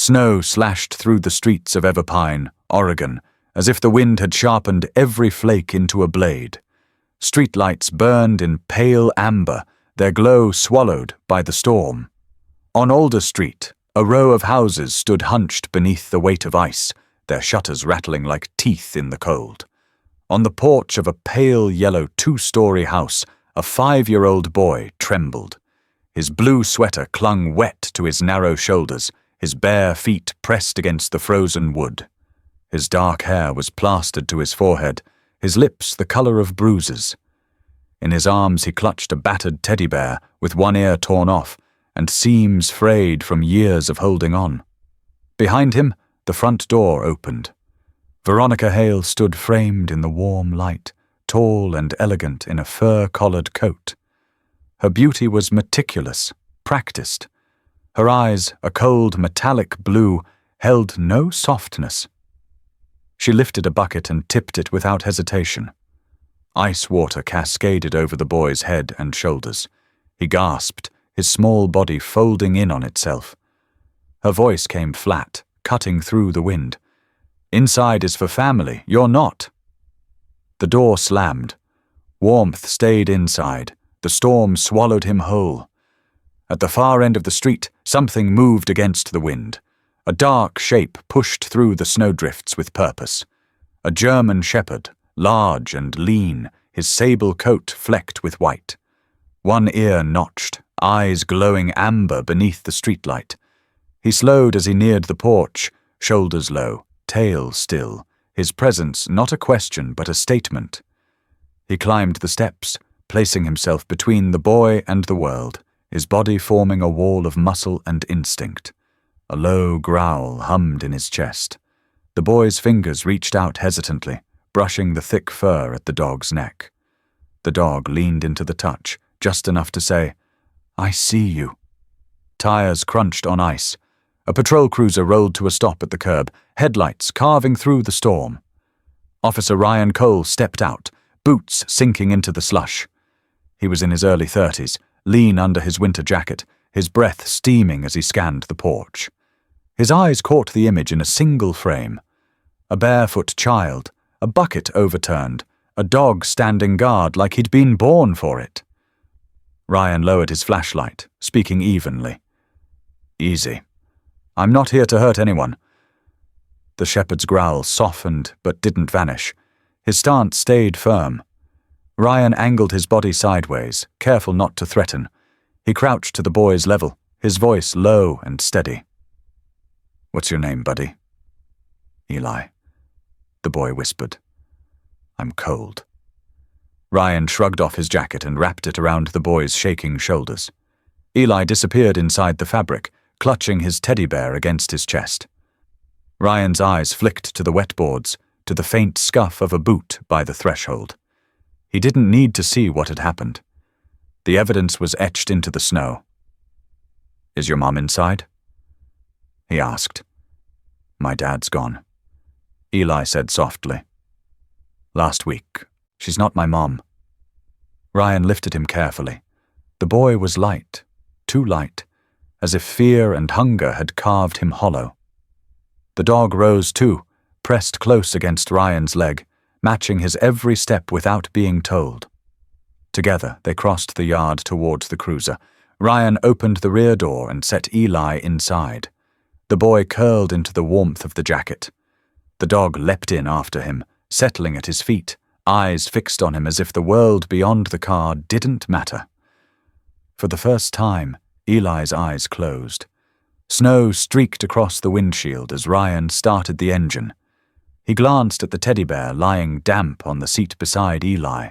Snow slashed through the streets of Everpine, Oregon, as if the wind had sharpened every flake into a blade. Streetlights burned in pale amber, their glow swallowed by the storm. On Alder Street, a row of houses stood hunched beneath the weight of ice, their shutters rattling like teeth in the cold. On the porch of a pale yellow 2-story house, a 5-year-old boy trembled. His blue sweater clung wet to his narrow shoulders, his bare feet pressed against the frozen wood. His dark hair was plastered to his forehead, his lips the color of bruises. In his arms he clutched a battered teddy bear with one ear torn off and seams frayed from years of holding on. Behind him, the front door opened. Veronica Hale stood framed in the warm light, tall and elegant in a fur-collared coat. Her beauty was meticulous, practiced. Her eyes, a cold metallic blue, held no softness. She lifted a bucket and tipped it without hesitation. Ice water cascaded over the boy's head and shoulders. He gasped, his small body folding in on itself. Her voice came flat, cutting through the wind. "Inside is for family, you're not." The door slammed. Warmth stayed inside. The storm swallowed him whole. At the far end of the street, something moved against the wind. A dark shape pushed through the snowdrifts with purpose. A German shepherd, large and lean, his sable coat flecked with white. One ear notched, eyes glowing amber beneath the streetlight. He slowed as he neared the porch, shoulders low, tail still, his presence not a question but a statement. He climbed the steps, placing himself between the boy and the world, his body forming a wall of muscle and instinct. A low growl hummed in his chest. The boy's fingers reached out hesitantly, brushing the thick fur at the dog's neck. The dog leaned into the touch, just enough to say, "I see you." Tires crunched on ice. A patrol cruiser rolled to a stop at the curb, headlights carving through the storm. Officer Ryan Cole stepped out, boots sinking into the slush. He was in his early 30s, lean under his winter jacket, his breath steaming as he scanned the porch. His eyes caught the image in a single frame. A barefoot child, a bucket overturned, a dog standing guard like he'd been born for it. Ryan lowered his flashlight, speaking evenly. "Easy. I'm not here to hurt anyone." The shepherd's growl softened but didn't vanish. His stance stayed firm. Ryan angled his body sideways, careful not to threaten. He crouched to the boy's level, his voice low and steady. "What's your name, buddy?" "Eli," the boy whispered. "I'm cold." Ryan shrugged off his jacket and wrapped it around the boy's shaking shoulders. Eli disappeared inside the fabric, clutching his teddy bear against his chest. Ryan's eyes flicked to the wetboards, to the faint scuff of a boot by the threshold. He didn't need to see what had happened. The evidence was etched into the snow. "Is your mom inside?" he asked. "My dad's gone," Eli said softly. "Last week. She's not my mom." Ryan lifted him carefully. The boy was light, too light, as if fear and hunger had carved him hollow. The dog rose too, pressed close against Ryan's leg, matching his every step without being told. Together they crossed the yard towards the cruiser. Ryan opened the rear door and set Eli inside. The boy curled into the warmth of the jacket. The dog leapt in after him, settling at his feet, eyes fixed on him as if the world beyond the car didn't matter. For the first time, Eli's eyes closed. Snow streaked across the windshield as Ryan started the engine. He glanced at the teddy bear lying damp on the seat beside Eli.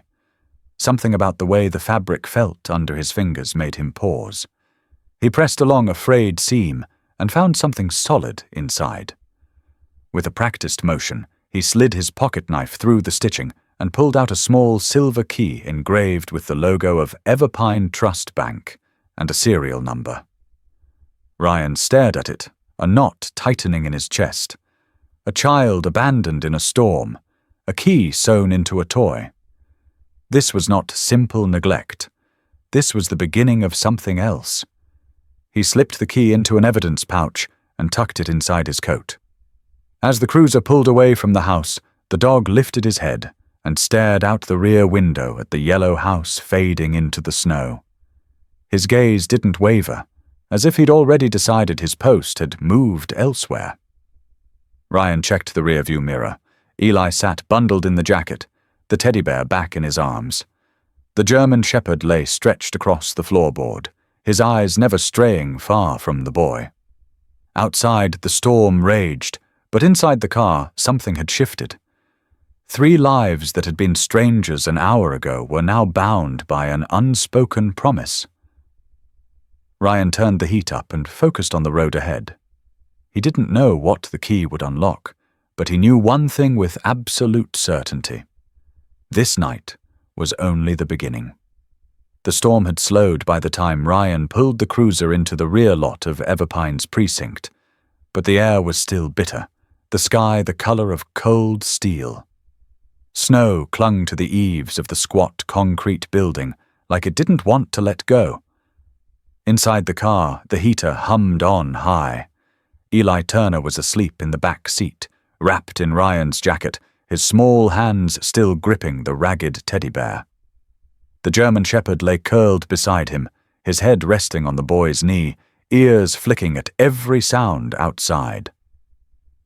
Something about the way the fabric felt under his fingers made him pause. He pressed along a frayed seam and found something solid inside. With a practiced motion, he slid his pocket knife through the stitching and pulled out a small silver key engraved with the logo of Everpine Trust Bank and a serial number. Ryan stared at it, a knot tightening in his chest. A child abandoned in a storm, a key sewn into a toy. This was not simple neglect. This was the beginning of something else. He slipped the key into an evidence pouch and tucked it inside his coat. As the cruiser pulled away from the house, the dog lifted his head and stared out the rear window at the yellow house fading into the snow. His gaze didn't waver, as if he'd already decided his post had moved elsewhere. Ryan checked the rearview mirror. Eli sat bundled in the jacket, the teddy bear back in his arms. The German shepherd lay stretched across the floorboard, his eyes never straying far from the boy. Outside, the storm raged, but inside the car, something had shifted. 3 lives that had been strangers an hour ago were now bound by an unspoken promise. Ryan turned the heat up and focused on the road ahead. He didn't know what the key would unlock, but he knew one thing with absolute certainty. This night was only the beginning. The storm had slowed by the time Ryan pulled the cruiser into the rear lot of Everpine's precinct, but the air was still bitter, the sky the color of cold steel. Snow clung to the eaves of the squat concrete building like it didn't want to let go. Inside the car, the heater hummed on high. Eli Turner was asleep in the back seat, wrapped in Ryan's jacket, his small hands still gripping the ragged teddy bear. The German shepherd lay curled beside him, his head resting on the boy's knee, ears flicking at every sound outside.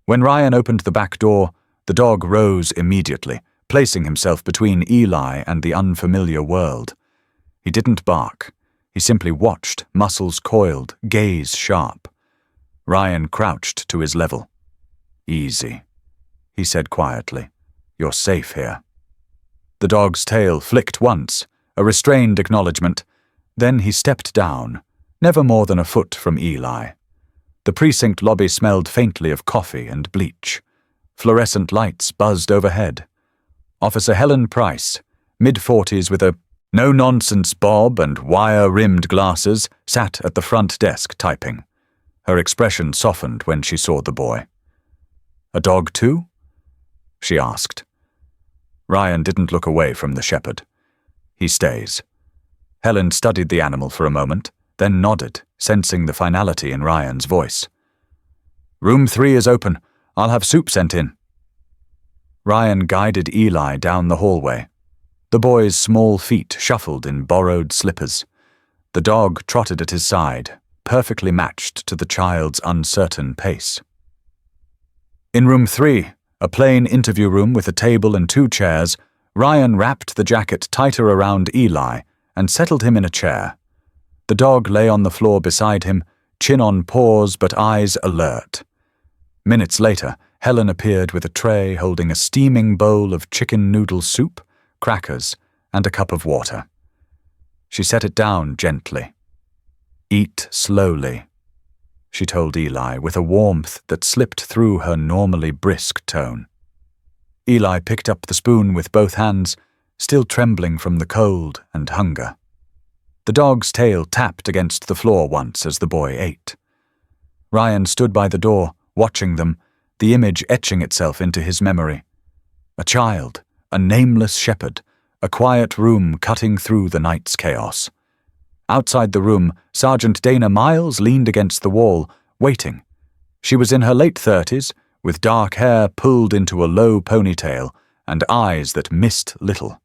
When Ryan opened the back door, the dog rose immediately, placing himself between Eli and the unfamiliar world. He didn't bark. He simply watched, muscles coiled, gaze sharp. Ryan crouched to his level. "Easy," he said quietly. "You're safe here." The dog's tail flicked once, a restrained acknowledgement. Then he stepped down, never more than a foot from Eli. The precinct lobby smelled faintly of coffee and bleach. Fluorescent lights buzzed overhead. Officer Helen Price, mid-40s with a no-nonsense bob and wire-rimmed glasses, sat at the front desk typing. Her expression softened when she saw the boy. "A dog too?" she asked. Ryan didn't look away from the shepherd. "He stays." Helen studied the animal for a moment, then nodded, sensing the finality in Ryan's voice. "Room 3 is open. I'll have soup sent in." Ryan guided Eli down the hallway. The boy's small feet shuffled in borrowed slippers. The dog trotted at his side, perfectly matched to the child's uncertain pace. In room 3, a plain interview room with a table and 2 chairs, Ryan wrapped the jacket tighter around Eli and settled him in a chair. The dog lay on the floor beside him, chin on paws but eyes alert. Minutes later, Helen appeared with a tray holding a steaming bowl of chicken noodle soup, crackers, and a cup of water. She set it down gently. "Eat slowly," she told Eli with a warmth that slipped through her normally brisk tone. Eli picked up the spoon with both hands, still trembling from the cold and hunger. The dog's tail tapped against the floor once as the boy ate. Ryan stood by the door, watching them, the image etching itself into his memory. A child, a nameless shepherd, a quiet room cutting through the night's chaos. Outside the room, Sergeant Dana Miles leaned against the wall, waiting. She was in her late 30s, with dark hair pulled into a low ponytail and eyes that missed little.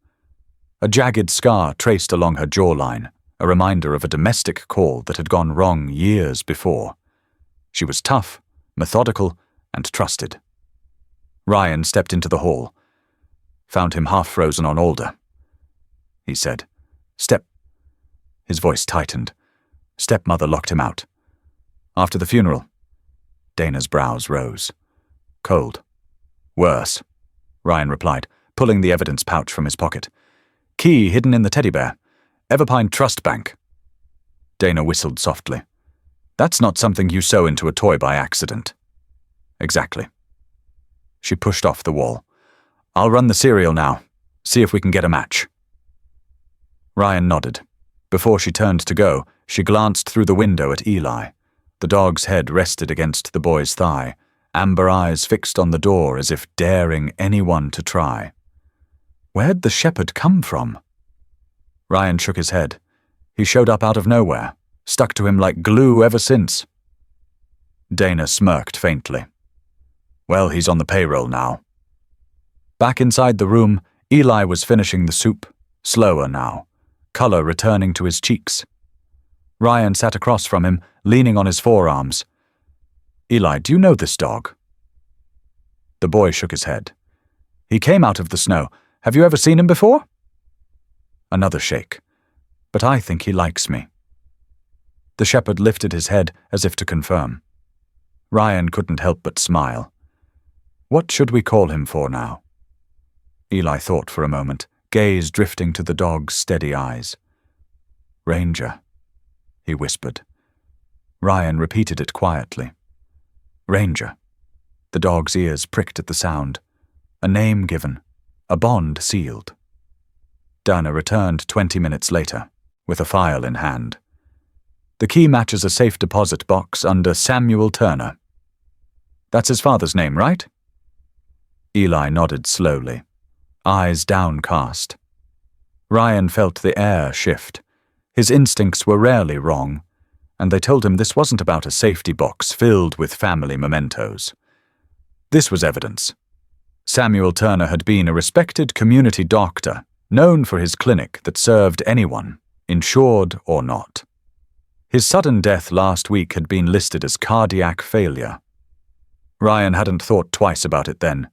A jagged scar traced along her jawline, a reminder of a domestic call that had gone wrong years before. She was tough, methodical, and trusted. Ryan stepped into the hall. Found him half frozen on Alder. He said, His voice tightened. Stepmother locked him out. After the funeral. Dana's brows rose. Cold. Worse, Ryan replied, pulling the evidence pouch from his pocket. Key hidden in the teddy bear. Everpine Trust Bank. Dana whistled softly. That's not something you sew into a toy by accident. Exactly. She pushed off the wall. I'll run the serial now. See if we can get a match. Ryan nodded. Before she turned to go, she glanced through the window at Eli. The dog's head rested against the boy's thigh, amber eyes fixed on the door as if daring anyone to try. Where'd the shepherd come from? Ryan shook his head. He showed up out of nowhere, stuck to him like glue ever since. Dana smirked faintly. Well, he's on the payroll now. Back inside the room, Eli was finishing the soup, slower now, color returning to his cheeks. Ryan sat across from him, leaning on his forearms. Eli, do you know this dog? The boy shook his head. He came out of the snow. Have you ever seen him before? Another shake. But I think he likes me. The shepherd lifted his head as if to confirm. Ryan couldn't help but smile. What should we call him for now? Eli thought for a moment, gaze drifting to the dog's steady eyes. Ranger, he whispered. Ryan repeated it quietly. Ranger. The dog's ears pricked at the sound. A name given, a bond sealed. Dana returned 20 minutes later, with a file in hand. The key matches a safe deposit box under Samuel Turner. That's his father's name, right? Eli nodded slowly, eyes downcast. Ryan felt the air shift. His instincts were rarely wrong, and they told him this wasn't about a safety box filled with family mementos. This was evidence. Samuel Turner had been a respected community doctor, known for his clinic that served anyone, insured or not. His sudden death last week had been listed as cardiac failure. Ryan hadn't thought twice about it then.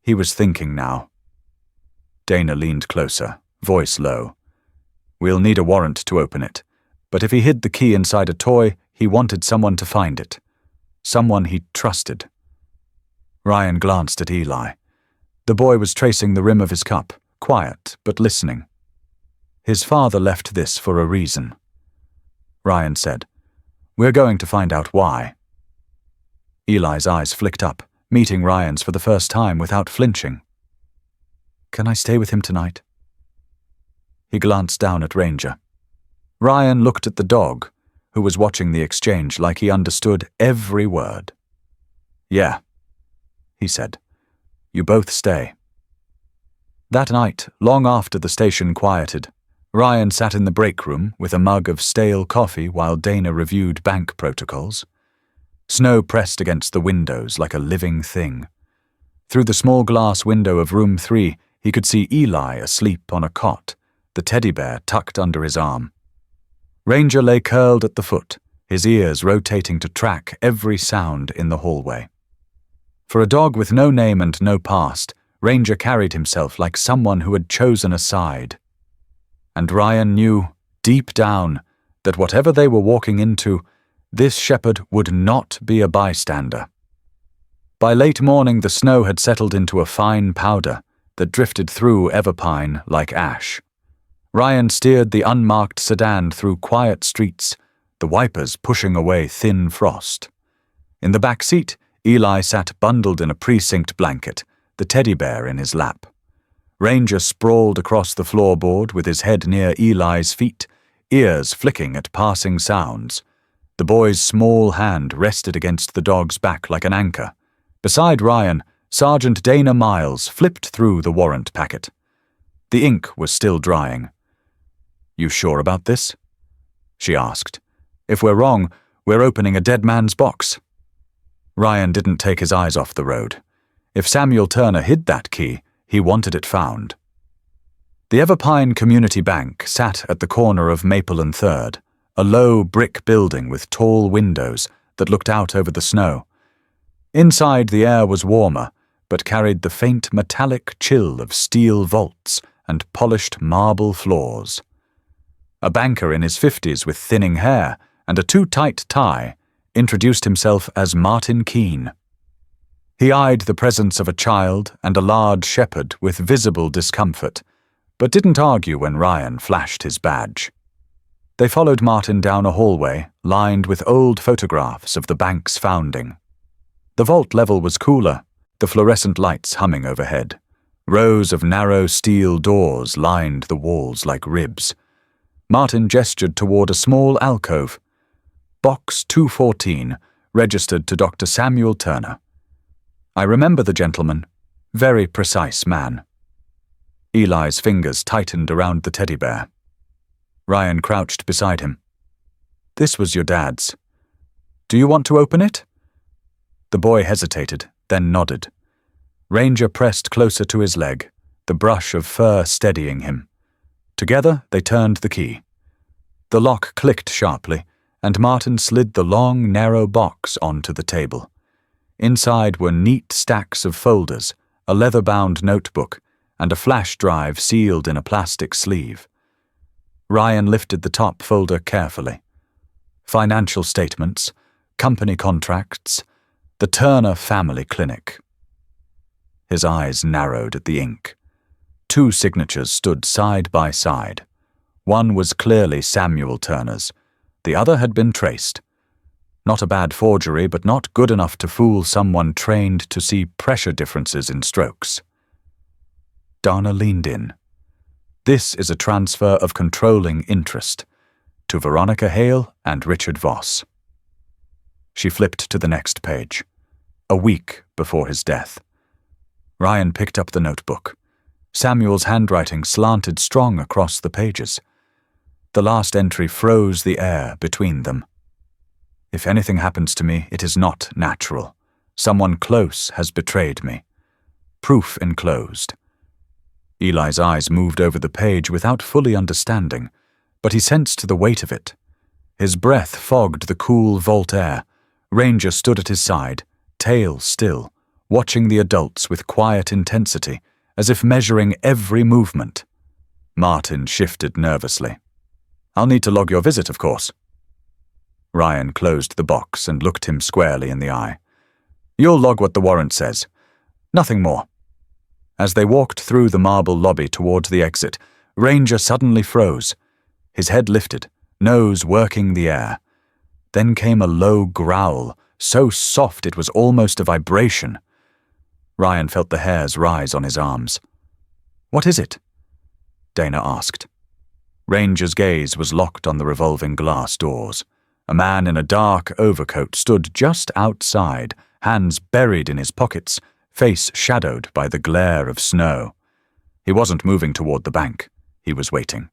He was thinking now. Dana leaned closer, voice low. We'll need a warrant to open it, but if he hid the key inside a toy, he wanted someone to find it. Someone he trusted. Ryan glanced at Eli. The boy was tracing the rim of his cup, quiet but listening. His father left this for a reason. Ryan said, We're going to find out why. Eli's eyes flicked up, meeting Ryan's for the first time without flinching. Can I stay with him tonight? He glanced down at Ranger. Ryan looked at the dog, who was watching the exchange like he understood every word. Yeah, he said. You both stay. That night, long after the station quieted, Ryan sat in the break room with a mug of stale coffee while Dana reviewed bank protocols. Snow pressed against the windows like a living thing. Through the small glass window of room 3, he could see Eli asleep on a cot, the teddy bear tucked under his arm. Ranger lay curled at the foot, his ears rotating to track every sound in the hallway. For a dog with no name and no past, Ranger carried himself like someone who had chosen a side. And Ryan knew, deep down, that whatever they were walking into, this shepherd would not be a bystander. By late morning, the snow had settled into a fine powder that drifted through Everpine like ash. Ryan steered the unmarked sedan through quiet streets, the wipers pushing away thin frost. In the back seat, Eli sat bundled in a precinct blanket, the teddy bear in his lap. Ranger sprawled across the floorboard with his head near Eli's feet, ears flicking at passing sounds. The boy's small hand rested against the dog's back like an anchor. Beside Ryan, Sergeant Dana Miles flipped through the warrant packet. The ink was still drying. You sure about this? She asked. If we're wrong, we're opening a dead man's box. Ryan didn't take his eyes off the road. If Samuel Turner hid that key, he wanted it found. The Everpine Community Bank sat at the corner of Maple and 3rd, a low brick building with tall windows that looked out over the snow. Inside, the air was warmer, but carried the faint metallic chill of steel vaults and polished marble floors. A banker in his 50s with thinning hair and a too-tight tie introduced himself as Martin Keene. He eyed the presence of a child and a large shepherd with visible discomfort, but didn't argue when Ryan flashed his badge. They followed Martin down a hallway lined with old photographs of the bank's founding. The vault level was cooler, the fluorescent lights humming overhead. Rows of narrow steel doors lined the walls like ribs. Martin gestured toward a small alcove. Box 214, registered to Dr. Samuel Turner. I remember the gentleman. Very precise man. Eli's fingers tightened around the teddy bear. Ryan crouched beside him. This was your dad's. Do you want to open it? The boy hesitated, then nodded. Ranger pressed closer to his leg, the brush of fur steadying him. Together, they turned the key. The lock clicked sharply, and Martin slid the long, narrow box onto the table. Inside were neat stacks of folders, a leather-bound notebook, and a flash drive sealed in a plastic sleeve. Ryan lifted the top folder carefully. Financial statements, company contracts, the Turner Family Clinic. His eyes narrowed at the ink. 2 signatures stood side by side. One was clearly Samuel Turner's. The other had been traced. Not a bad forgery, but not good enough to fool someone trained to see pressure differences in strokes. Dana leaned in. This is a transfer of controlling interest to Veronica Hale and Richard Voss. She flipped to the next page. A week before his death. Ryan picked up the notebook. Samuel's handwriting slanted strong across the pages. The last entry froze the air between them. If anything happens to me, it is not natural. Someone close has betrayed me. Proof enclosed. Eli's eyes moved over the page without fully understanding, but he sensed the weight of it. His breath fogged the cool vault air. Ranger stood at his side, tail still, watching the adults with quiet intensity, as if measuring every movement. Martin shifted nervously. "I'll need to log your visit, of course." Ryan closed the box and looked him squarely in the eye. "You'll log what the warrant says. Nothing more." As they walked through the marble lobby towards the exit, Ranger suddenly froze. His head lifted, nose working the air. Then came a low growl, so soft it was almost a vibration. Ryan felt the hairs rise on his arms. "What is it?" Dana asked. Ranger's gaze was locked on the revolving glass doors. A man in a dark overcoat stood just outside, hands buried in his pockets, face shadowed by the glare of snow. He wasn't moving toward the bank. He was waiting.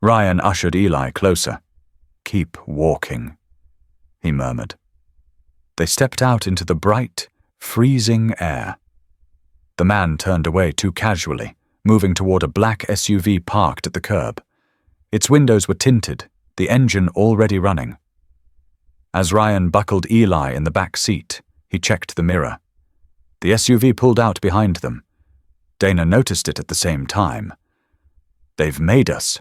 Ryan ushered Eli closer. "Keep walking," he murmured. They stepped out into the bright, freezing air. The man turned away too casually, moving toward a black SUV parked at the curb. Its windows were tinted, the engine already running. As Ryan buckled Eli in the back seat, he checked the mirror. The SUV pulled out behind them. Dana noticed it at the same time. "They've made us."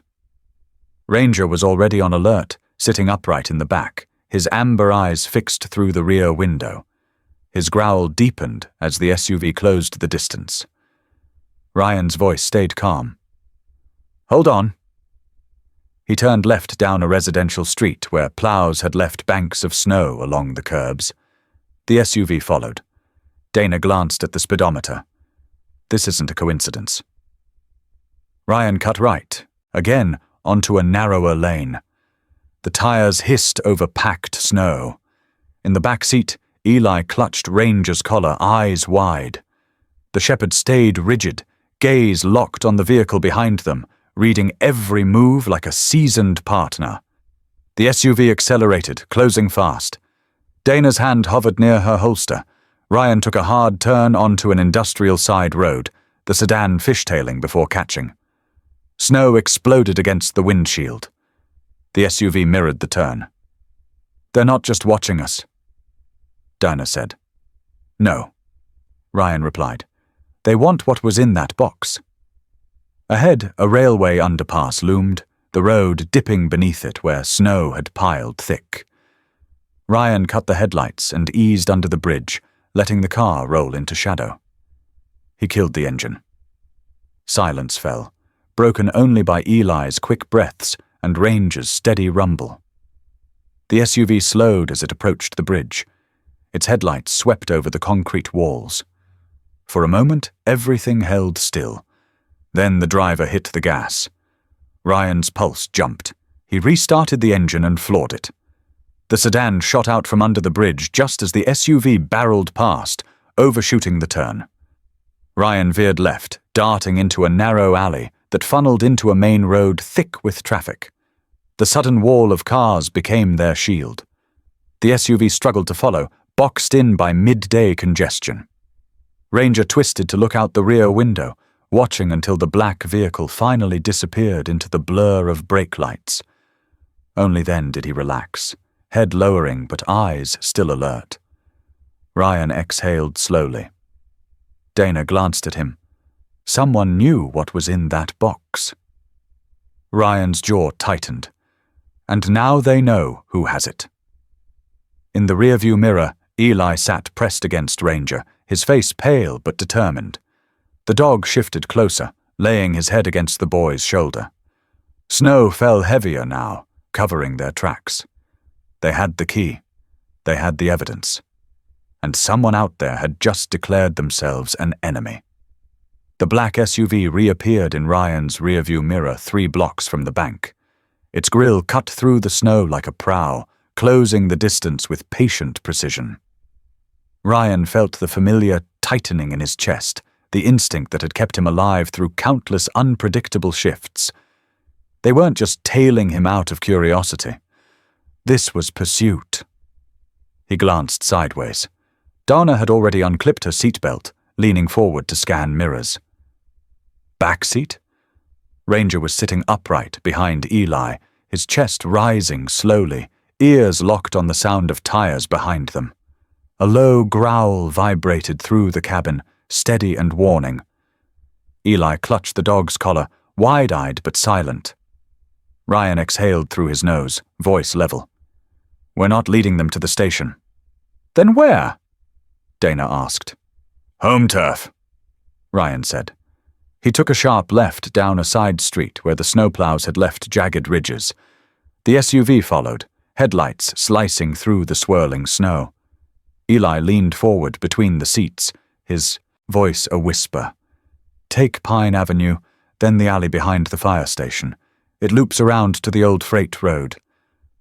Ranger was already on alert, sitting upright in the back, his amber eyes fixed through the rear window. His growl deepened as the SUV closed the distance. Ryan's voice stayed calm. "Hold on." He turned left down a residential street where plows had left banks of snow along the curbs. The SUV followed. Dana glanced at the speedometer. This isn't a coincidence. Ryan cut right, again onto a narrower lane. The tires hissed over packed snow. In the back seat, Eli clutched Ranger's collar, eyes wide. The shepherd stayed rigid, gaze locked on the vehicle behind them, reading every move like a seasoned partner. The SUV accelerated, closing fast. Dana's hand hovered near her holster. Ryan took a hard turn onto an industrial side road, the sedan fishtailing before catching. Snow exploded against the windshield. The SUV mirrored the turn. "They're not just watching us," Dana said. "No," Ryan replied. "They want what was in that box." Ahead, a railway underpass loomed, the road dipping beneath it where snow had piled thick. Ryan cut the headlights and eased under the bridge, letting the car roll into shadow. He killed the engine. Silence fell, broken only by Eli's quick breaths and Ranger's steady rumble. The SUV slowed as it approached the bridge. Its headlights swept over the concrete walls. For a moment, everything held still. Then the driver hit the gas. Ryan's pulse jumped. He restarted the engine and floored it. The sedan shot out from under the bridge just as the SUV barreled past, overshooting the turn. Ryan veered left, darting into a narrow alley that funneled into a main road thick with traffic. The sudden wall of cars became their shield. The SUV struggled to follow, boxed in by midday congestion. Ranger twisted to look out the rear window, watching until the black vehicle finally disappeared into the blur of brake lights. Only then did he relax, head lowering but eyes still alert. Ryan exhaled slowly. Dana glanced at him. Someone knew what was in that box. Ryan's jaw tightened. And now they know who has it. In the rearview mirror, Eli sat pressed against Ranger, his face pale but determined. The dog shifted closer, laying his head against the boy's shoulder. Snow fell heavier now, covering their tracks. They had the key. They had the evidence. And someone out there had just declared themselves an enemy. The black SUV reappeared in Ryan's rearview mirror 3 blocks from the bank. Its grille cut through the snow like a prow, closing the distance with patient precision. Ryan felt the familiar tightening in his chest, the instinct that had kept him alive through countless unpredictable shifts. They weren't just tailing him out of curiosity. This was pursuit. He glanced sideways. Dana had already unclipped her seatbelt, leaning forward to scan mirrors. Back seat? Ranger was sitting upright behind Eli, his chest rising slowly, ears locked on the sound of tires behind them. A low growl vibrated through the cabin, steady and warning. Eli clutched the dog's collar, wide-eyed but silent. Ryan exhaled through his nose, voice level. "We're not leading them to the station." "Then where?" Dana asked. "Home turf," Ryan said. He took a sharp left down a side street where the snowplows had left jagged ridges. The SUV followed, headlights slicing through the swirling snow. Eli leaned forward between the seats, his voice a whisper. "Take Pine Avenue, then the alley behind the fire station. It loops around to the old freight road.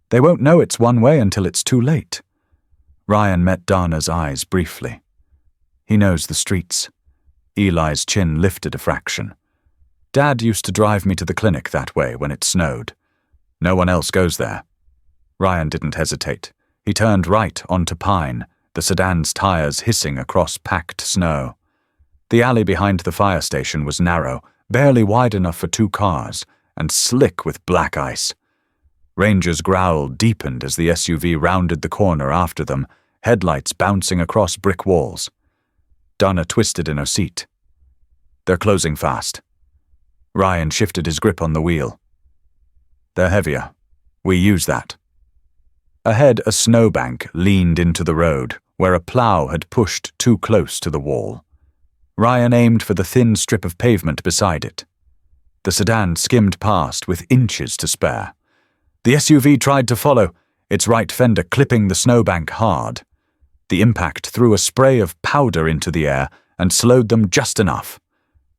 They won't know it's one way until it's too late." Ryan met Dana's eyes briefly. He knows the streets. Eli's chin lifted a fraction. "Dad used to drive me to the clinic that way when it snowed. No one else goes there." Ryan didn't hesitate. He turned right onto Pine, the sedan's tires hissing across packed snow. The alley behind the fire station was narrow, barely wide enough for 2 cars, and slick with black ice. Ranger's growl deepened as the SUV rounded the corner after them, headlights bouncing across brick walls. Dana twisted in her seat. "They're closing fast." Ryan shifted his grip on the wheel. "They're heavier. We use that." Ahead, a snowbank leaned into the road, where a plow had pushed too close to the wall. Ryan aimed for the thin strip of pavement beside it. The sedan skimmed past with inches to spare. The SUV tried to follow, its right fender clipping the snowbank hard. The impact threw a spray of powder into the air and slowed them just enough.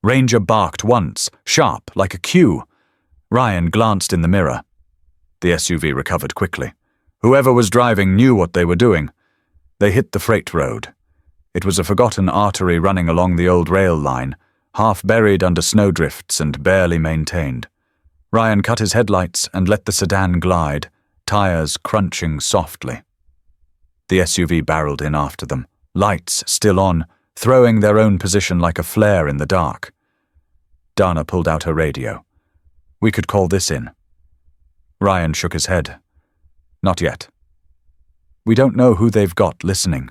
Ranger barked once, sharp, like a cue. Ryan glanced in the mirror. The SUV recovered quickly. Whoever was driving knew what they were doing. They hit the freight road. It was a forgotten artery running along the old rail line, half buried under snowdrifts and barely maintained. Ryan cut his headlights and let the sedan glide, tires crunching softly. The SUV barreled in after them, lights still on, throwing their own position like a flare in the dark. Dana pulled out her radio. "We could call this in." Ryan shook his head. "Not yet. We don't know who they've got listening."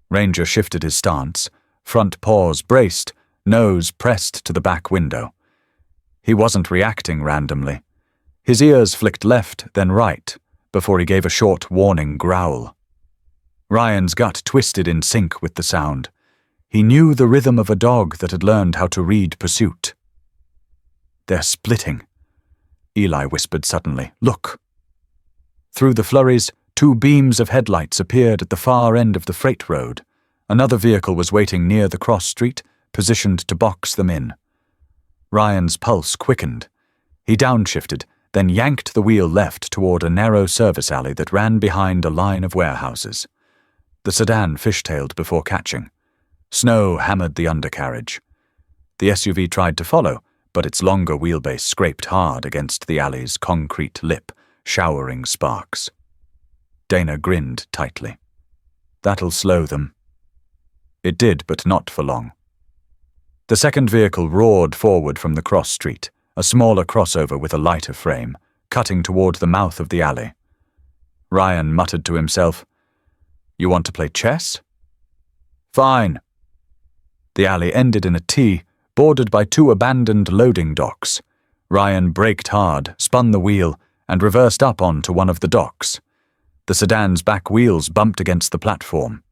Ranger shifted his stance, front paws braced, nose pressed to the back window. He wasn't reacting randomly. His ears flicked left, then right, before he gave a short warning growl. Ryan's gut twisted in sync with the sound. He knew the rhythm of a dog that had learned how to read pursuit. "They're splitting," Eli whispered suddenly. "Look." Through the flurries, 2 beams of headlights appeared at the far end of the freight road. Another vehicle was waiting near the cross street, positioned to box them in. Ryan's pulse quickened. He downshifted, then yanked the wheel left toward a narrow service alley that ran behind a line of warehouses. The sedan fishtailed before catching. Snow hammered the undercarriage. The SUV tried to follow, but its longer wheelbase scraped hard against the alley's concrete lip, showering sparks. Dana grinned tightly. That'll slow them. It did, but not for long. The second vehicle roared forward from the cross street, a smaller crossover with a lighter frame, cutting toward the mouth of the alley. Ryan muttered to himself, "You want to play chess?" "Fine." The alley ended in a T, bordered by two abandoned loading docks. Ryan braked hard, spun the wheel, and reversed up onto one of the docks. The sedan's back wheels bumped against the platform.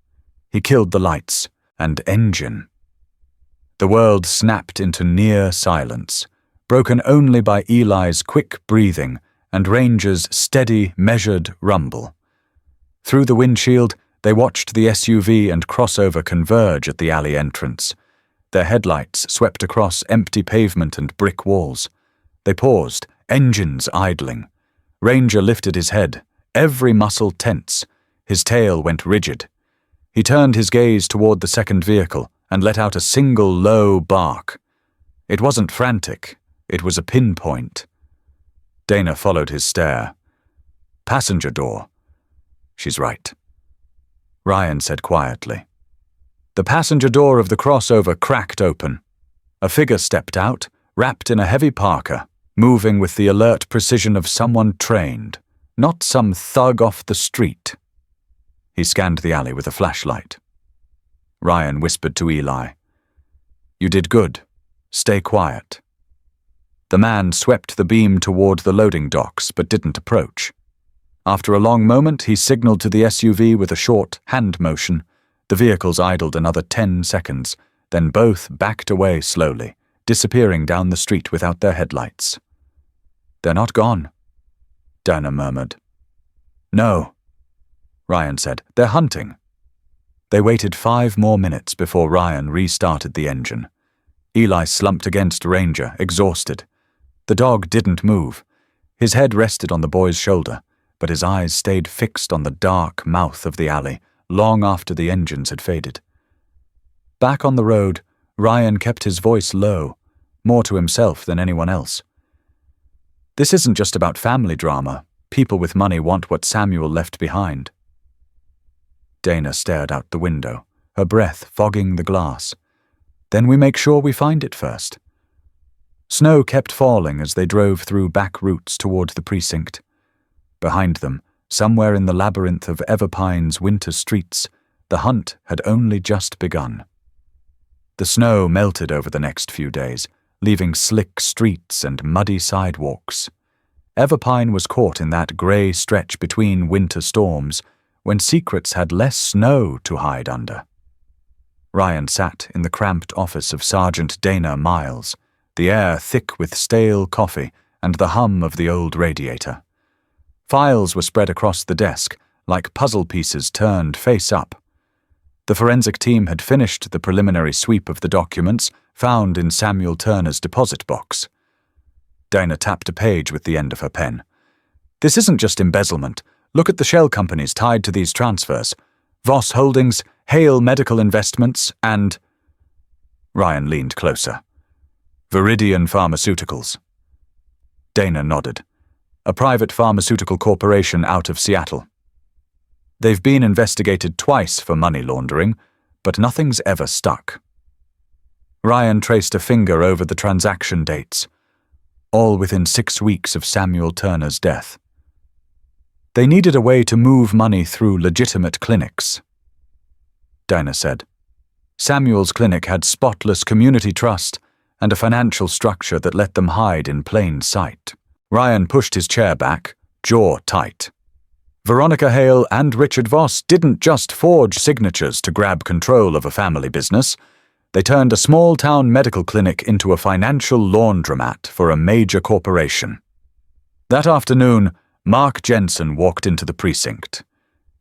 He killed the lights and engine. The world snapped into near silence, broken only by Eli's quick breathing and Ranger's steady, measured rumble. Through the windshield, they watched the SUV and crossover converge at the alley entrance. Their headlights swept across empty pavement and brick walls. They paused, engines idling. Ranger lifted his head, every muscle tense. His tail went rigid. He turned his gaze toward the second vehicle and let out a single low bark. It wasn't frantic. It was a pinpoint. Dana followed his stare. "Passenger door." "She's right," Ryan said quietly. The passenger door of the crossover cracked open. A figure stepped out, wrapped in a heavy parka, moving with the alert precision of someone trained, not some thug off the street. He scanned the alley with a flashlight. Ryan whispered to Eli, "You did good. Stay quiet." The man swept the beam toward the loading docks but didn't approach. After a long moment, he signaled to the SUV with a short hand motion. The vehicles idled another 10 seconds, then both backed away slowly, disappearing down the street without their headlights. "They're not gone," Dana murmured. "No," Ryan said. "They're hunting." They waited 5 more minutes before Ryan restarted the engine. Eli slumped against Ranger, exhausted. The dog didn't move. His head rested on the boy's shoulder, but his eyes stayed fixed on the dark mouth of the alley long after the engines had faded. Back on the road, Ryan kept his voice low, more to himself than anyone else. "This isn't just about family drama. People with money want what Samuel left behind." Dana stared out the window, her breath fogging the glass. "Then we make sure we find it first." Snow kept falling as they drove through back routes toward the precinct. Behind them, somewhere in the labyrinth of Everpine's winter streets, the hunt had only just begun. The snow melted over the next few days, leaving slick streets and muddy sidewalks. Everpine was caught in that grey stretch between winter storms, when secrets had less snow to hide under. Ryan sat in the cramped office of Sergeant Dana Miles, the air thick with stale coffee and the hum of the old radiator. Files were spread across the desk, like puzzle pieces turned face up. The forensic team had finished the preliminary sweep of the documents found in Samuel Turner's deposit box. Dana tapped a page with the end of her pen. "This isn't just embezzlement. Look at the shell companies tied to these transfers. Voss Holdings, Hale Medical Investments, and—" Ryan leaned closer. "Viridian Pharmaceuticals." Dana nodded. "A private pharmaceutical corporation out of Seattle. They've been investigated twice for money laundering, but nothing's ever stuck." Ryan traced a finger over the transaction dates, all within 6 weeks of Samuel Turner's death. They needed a way to move money through legitimate clinics, Dana said. Samuel's clinic had spotless community trust and a financial structure that let them hide in plain sight. Ryan pushed his chair back, jaw tight. Veronica Hale and Richard Voss didn't just forge signatures to grab control of a family business. They turned a small-town medical clinic into a financial laundromat for a major corporation. That afternoon, Mark Jensen walked into the precinct.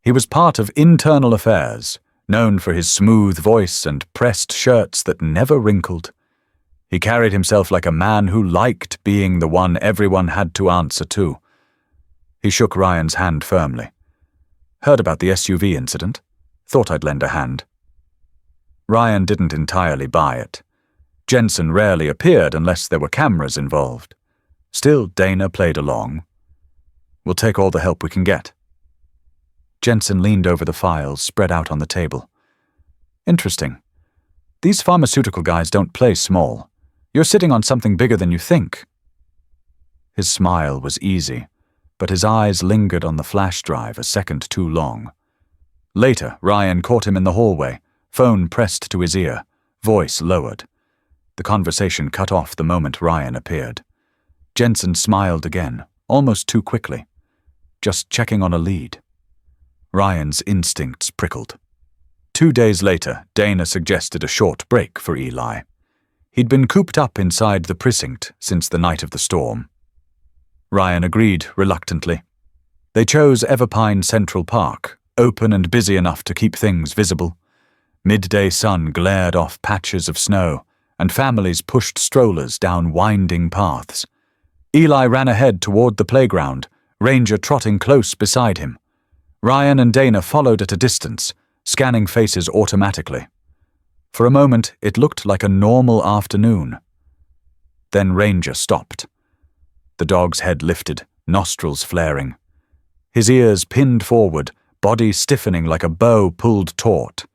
He was part of internal affairs, known for his smooth voice and pressed shirts that never wrinkled. He carried himself like a man who liked being the one everyone had to answer to. He shook Ryan's hand firmly. "Heard about the SUV incident. Thought I'd lend a hand." Ryan didn't entirely buy it. Jensen rarely appeared unless there were cameras involved. Still, Dana played along. "We'll take all the help we can get." Jensen leaned over the files spread out on the table. Interesting. These pharmaceutical guys don't play small. You're sitting on something bigger than you think. His smile was easy, but his eyes lingered on the flash drive a second too long. Later, Ryan caught him in the hallway, phone pressed to his ear, voice lowered. The conversation cut off the moment Ryan appeared. Jensen smiled again, almost too quickly. Just checking on a lead. Ryan's instincts prickled. 2 days later, Dana suggested a short break for Eli. He'd been cooped up inside the precinct since the night of the storm. Ryan agreed reluctantly. They chose Everpine Central Park, open and busy enough to keep things visible. Midday sun glared off patches of snow, and families pushed strollers down winding paths. Eli ran ahead toward the playground, Ranger trotting close beside him. Ryan and Dana followed at a distance, scanning faces automatically. For a moment, it looked like a normal afternoon. Then Ranger stopped. The dog's head lifted, nostrils flaring. His ears pinned forward, body stiffening like a bow pulled taut.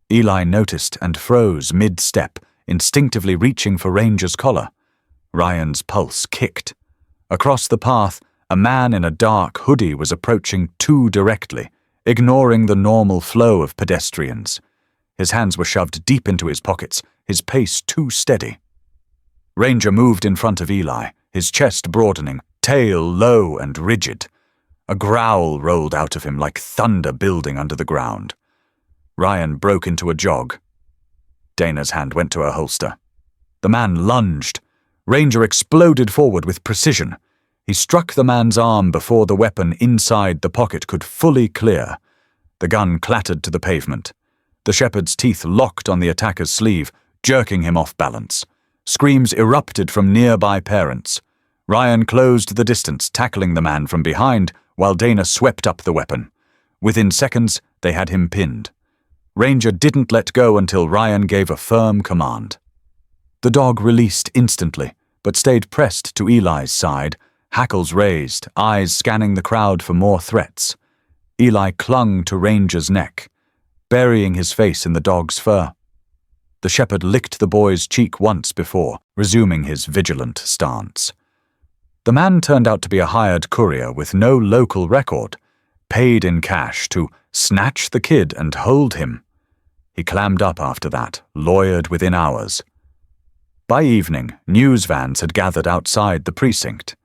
Eli noticed and froze mid-step, instinctively reaching for Ranger's collar. Ryan's pulse kicked. Across the path, a man in a dark hoodie was approaching too directly, ignoring the normal flow of pedestrians. His hands were shoved deep into his pockets, his pace too steady. Ranger moved in front of Eli, his chest broadening, tail low and rigid. A growl rolled out of him like thunder building under the ground. Ryan broke into a jog. Dana's hand went to her holster. The man lunged. Ranger exploded forward with precision. He struck the man's arm before the weapon inside the pocket could fully clear. The gun clattered to the pavement. The shepherd's teeth locked on the attacker's sleeve, jerking him off balance. Screams erupted from nearby parents. Ryan closed the distance, tackling the man from behind, while Dana swept up the weapon. Within seconds, they had him pinned. Ranger didn't let go until Ryan gave a firm command. The dog released instantly, but stayed pressed to Eli's side, hackles raised, eyes scanning the crowd for more threats. Eli clung to Ranger's neck, burying his face in the dog's fur. The shepherd licked the boy's cheek once before, resuming his vigilant stance. The man turned out to be a hired courier with no local record, paid in cash to snatch the kid and hold him. He clammed up after that, lawyered within hours. By evening, news vans had gathered outside the precinct.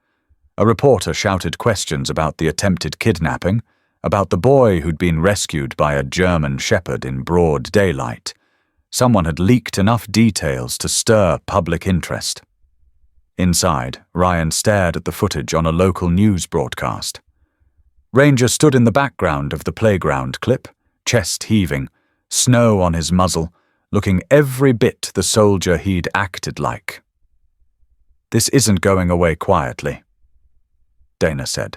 A reporter shouted questions about the attempted kidnapping, about the boy who'd been rescued by a German shepherd in broad daylight. Someone had leaked enough details to stir public interest. Inside, Ryan stared at the footage on a local news broadcast. Ranger stood in the background of the playground clip, chest heaving, snow on his muzzle, looking every bit the soldier he'd acted like. "This isn't going away quietly," Dana said.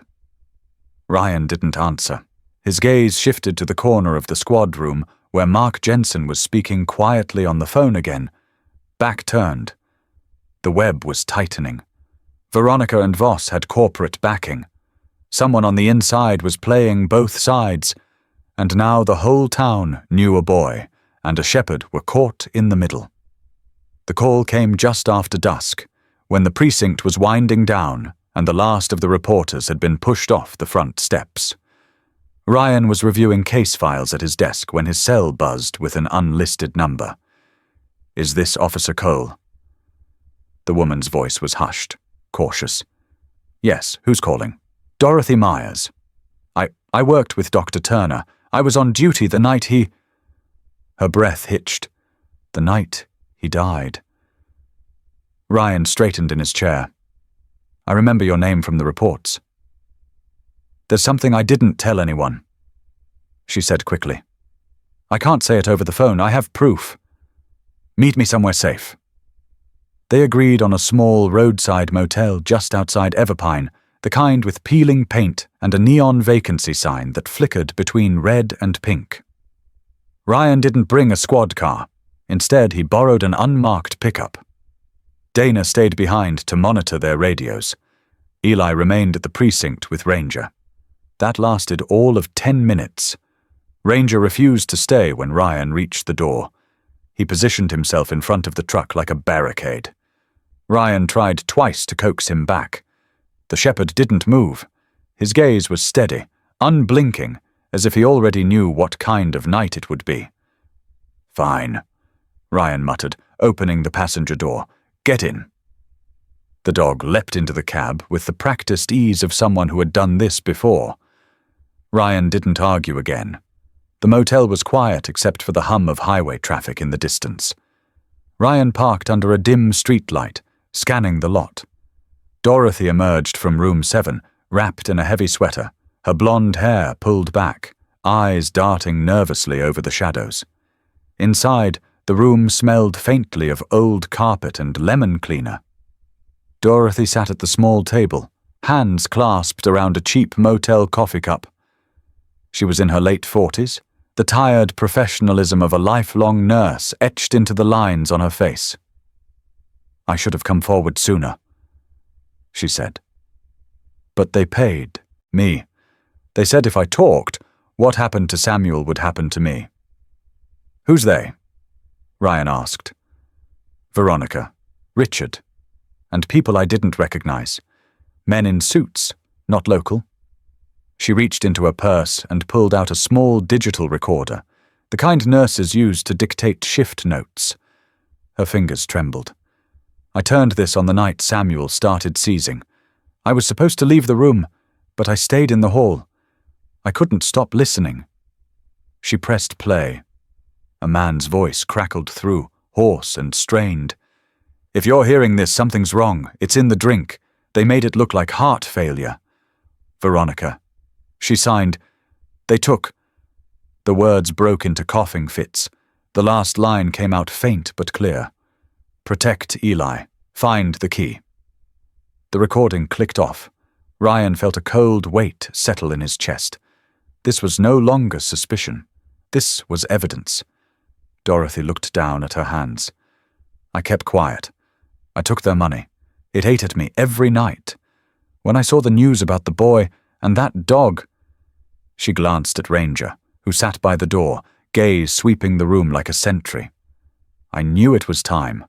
Ryan didn't answer. His gaze shifted to the corner of the squad room where Mark Jensen was speaking quietly on the phone again, back turned. The web was tightening. Veronica and Voss had corporate backing. Someone on the inside was playing both sides, and now the whole town knew a boy and a shepherd were caught in the middle. The call came just after dusk, when the precinct was winding down and the last of the reporters had been pushed off the front steps. Ryan was reviewing case files at his desk when his cell buzzed with an unlisted number. "Is this Officer Cole?" The woman's voice was hushed, cautious. "Yes, who's calling?" "Dorothy Myers. I worked with Dr. Turner. I was on duty the night he—" Her breath hitched. The night he died. Ryan straightened in his chair. "I remember your name from the reports." "There's something I didn't tell anyone," she said quickly. "I can't say it over the phone. I have proof. Meet me somewhere safe." They agreed on a small roadside motel just outside Everpine, the kind with peeling paint and a neon vacancy sign that flickered between red and pink. Ryan didn't bring a squad car. Instead, he borrowed an unmarked pickup. Dana stayed behind to monitor their radios. Eli remained at the precinct with Ranger. That lasted all of 10 minutes. Ranger refused to stay when Ryan reached the door. He positioned himself in front of the truck like a barricade. Ryan tried twice to coax him back. The shepherd didn't move. His gaze was steady, unblinking, as if he already knew what kind of night it would be. "Fine," Ryan muttered, opening the passenger door. "Get in." The dog leapt into the cab with the practiced ease of someone who had done this before. Ryan didn't argue again. The motel was quiet except for the hum of highway traffic in the distance. Ryan parked under a dim streetlight, scanning the lot. Dorothy emerged from room 7, wrapped in a heavy sweater, her blonde hair pulled back, eyes darting nervously over the shadows. Inside, the room smelled faintly of old carpet and lemon cleaner. Dorothy sat at the small table, hands clasped around a cheap motel coffee cup. She was in her late 40s, the tired professionalism of a lifelong nurse etched into the lines on her face. "I should have come forward sooner," she said. "But they paid me. They said if I talked, what happened to Samuel would happen to me." "Who's they?" Ryan asked. "Veronica, Richard, and people I didn't recognize. Men in suits, not local." She reached into her purse and pulled out a small digital recorder, the kind nurses use to dictate shift notes. Her fingers trembled. "I turned this on the night Samuel started seizing. I was supposed to leave the room, but I stayed in the hall. I couldn't stop listening." She pressed play. A man's voice crackled through, hoarse and strained. "If you're hearing this, something's wrong. It's in the drink. They made it look like heart failure. Veronica." She signed. "They took—" The words broke into coughing fits. The last line came out faint but clear. "Protect Eli. Find the key." The recording clicked off. Ryan felt a cold weight settle in his chest. This was no longer suspicion. This was evidence. Dorothy looked down at her hands. "I kept quiet. I took their money. It ate at me every night. When I saw the news about the boy and that dog—" She glanced at Ranger, who sat by the door, gaze sweeping the room like a sentry. "I knew it was time."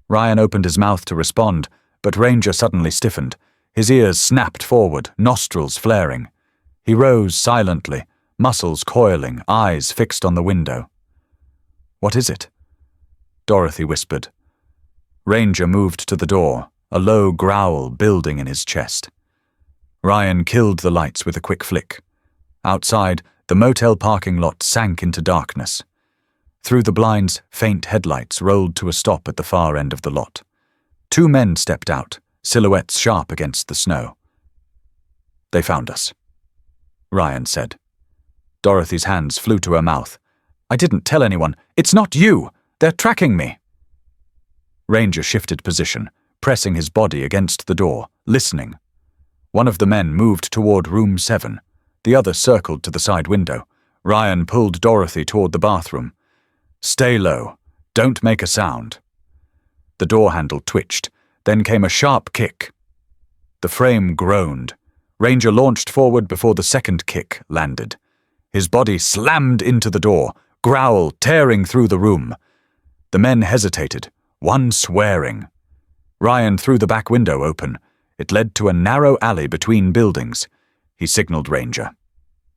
Ryan opened his mouth to respond, but Ranger suddenly stiffened. His ears snapped forward, nostrils flaring. He rose silently, muscles coiling, eyes fixed on the window. "What is it?" Dorothy whispered. Ranger moved to the door, a low growl building in his chest. Ryan killed the lights with a quick flick. Outside, the motel parking lot sank into darkness. Through the blinds, faint headlights rolled to a stop at the far end of the lot. 2 men stepped out, silhouettes sharp against the snow. "They found us," Ryan said. Dorothy's hands flew to her mouth. "I didn't tell anyone. It's not you! They're tracking me!" Ranger shifted position, pressing his body against the door, listening. One of the men moved toward room 7. The other circled to the side window. Ryan pulled Dorothy toward the bathroom. "Stay low. Don't make a sound." The door handle twitched. Then came a sharp kick. The frame groaned. Ranger launched forward before the second kick landed. His body slammed into the door, growl tearing through the room. The men hesitated, one swearing. Ryan threw the back window open. It led to a narrow alley between buildings. He signaled Ranger.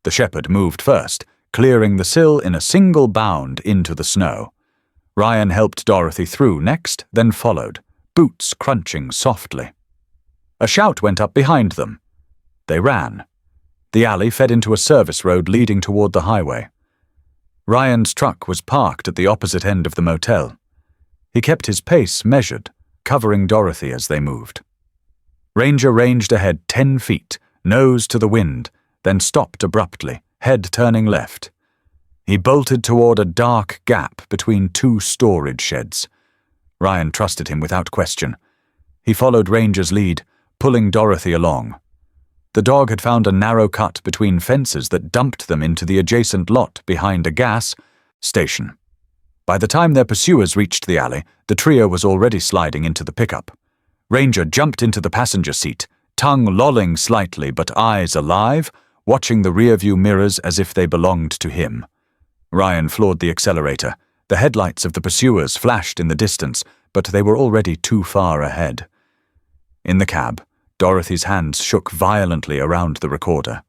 The shepherd moved first, clearing the sill in a single bound into the snow. Ryan helped Dorothy through next, then followed, boots crunching softly. A shout went up behind them. They ran. The alley fed into a service road leading toward the highway. Ryan's truck was parked at the opposite end of the motel. He kept his pace measured, covering Dorothy as they moved. Ranger ranged ahead 10 feet, nose to the wind, then stopped abruptly, head turning left. He bolted toward a dark gap between 2 storage sheds. Ryan trusted him without question. He followed Ranger's lead, pulling Dorothy along. The dog had found a narrow cut between fences that dumped them into the adjacent lot behind a gas station. By the time their pursuers reached the alley, the trio was already sliding into the pickup. Ranger jumped into the passenger seat, tongue lolling slightly but eyes alive, watching the rearview mirrors as if they belonged to him. Ryan floored the accelerator. The headlights of the pursuers flashed in the distance, but they were already too far ahead. In the cab, Dorothy's hands shook violently around the recorder.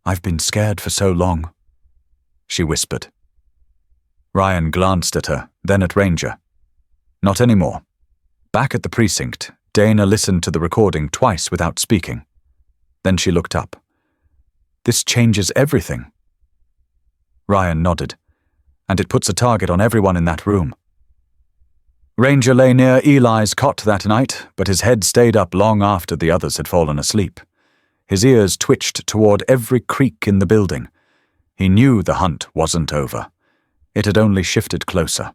"I've been scared for so long," she whispered. Ryan glanced at her, then at Ranger. Not anymore. Back at the precinct, Dana listened to the recording twice without speaking. Then she looked up. "This changes everything." Ryan nodded. "And it puts a target on everyone in that room." Ranger lay near Eli's cot that night, but his head stayed up long after the others had fallen asleep. His ears twitched toward every creak in the building. He knew the hunt wasn't over. It had only shifted closer.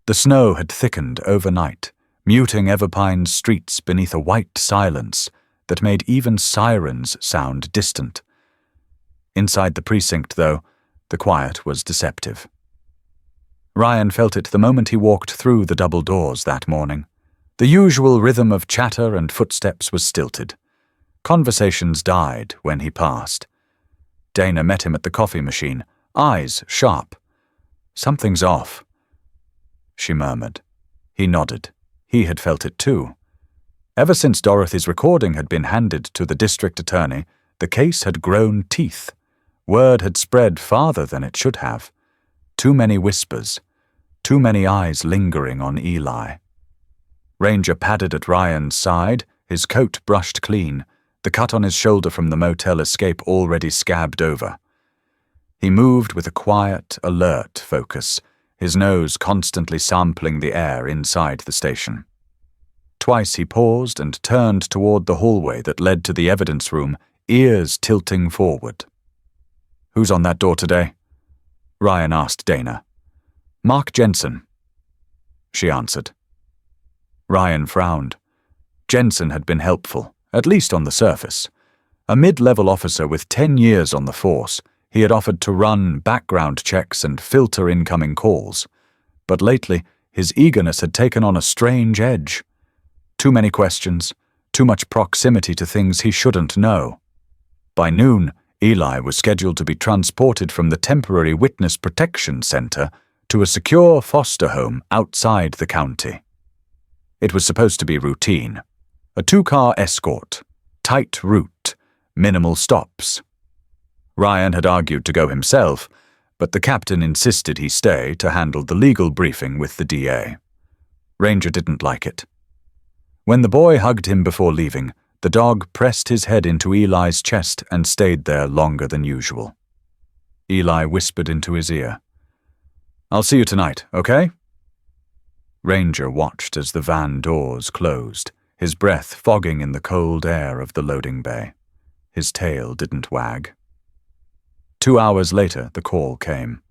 The snow had thickened overnight, muting Everpine's streets beneath a white silence that made even sirens sound distant. Inside the precinct, though, the quiet was deceptive. Ryan felt it the moment he walked through the double doors that morning. The usual rhythm of chatter and footsteps was stilted. Conversations died when he passed. Dana met him at the coffee machine, eyes sharp. "Something's off," she murmured. He nodded. He had felt it too. Ever since Dorothy's recording had been handed to the district attorney, the case had grown teeth. Word had spread farther than it should have. Too many whispers. Too many eyes lingering on Eli. Ranger padded at Ryan's side, his coat brushed clean, the cut on his shoulder from the motel escape already scabbed over. He moved with a quiet, alert focus, his nose constantly sampling the air inside the station. Twice he paused and turned toward the hallway that led to the evidence room, ears tilting forward. "Who's on that door today?" Ryan asked Dana. "Mark Jensen," she answered. Ryan frowned. Jensen had been helpful, at least on the surface. A mid-level officer with 10 years on the force, he had offered to run background checks and filter incoming calls. But lately, his eagerness had taken on a strange edge. Too many questions, too much proximity to things he shouldn't know. By noon, Eli was scheduled to be transported from the temporary witness protection center to a secure foster home outside the county. It was supposed to be routine. A 2-car escort, tight route, minimal stops. Ryan had argued to go himself, but the captain insisted he stay to handle the legal briefing with the DA. Ranger didn't like it. When the boy hugged him before leaving, the dog pressed his head into Eli's chest and stayed there longer than usual. Eli whispered into his ear, "I'll see you tonight, okay?" Ranger watched as the van doors closed, his breath fogging in the cold air of the loading bay. His tail didn't wag. 2 hours later, the call came.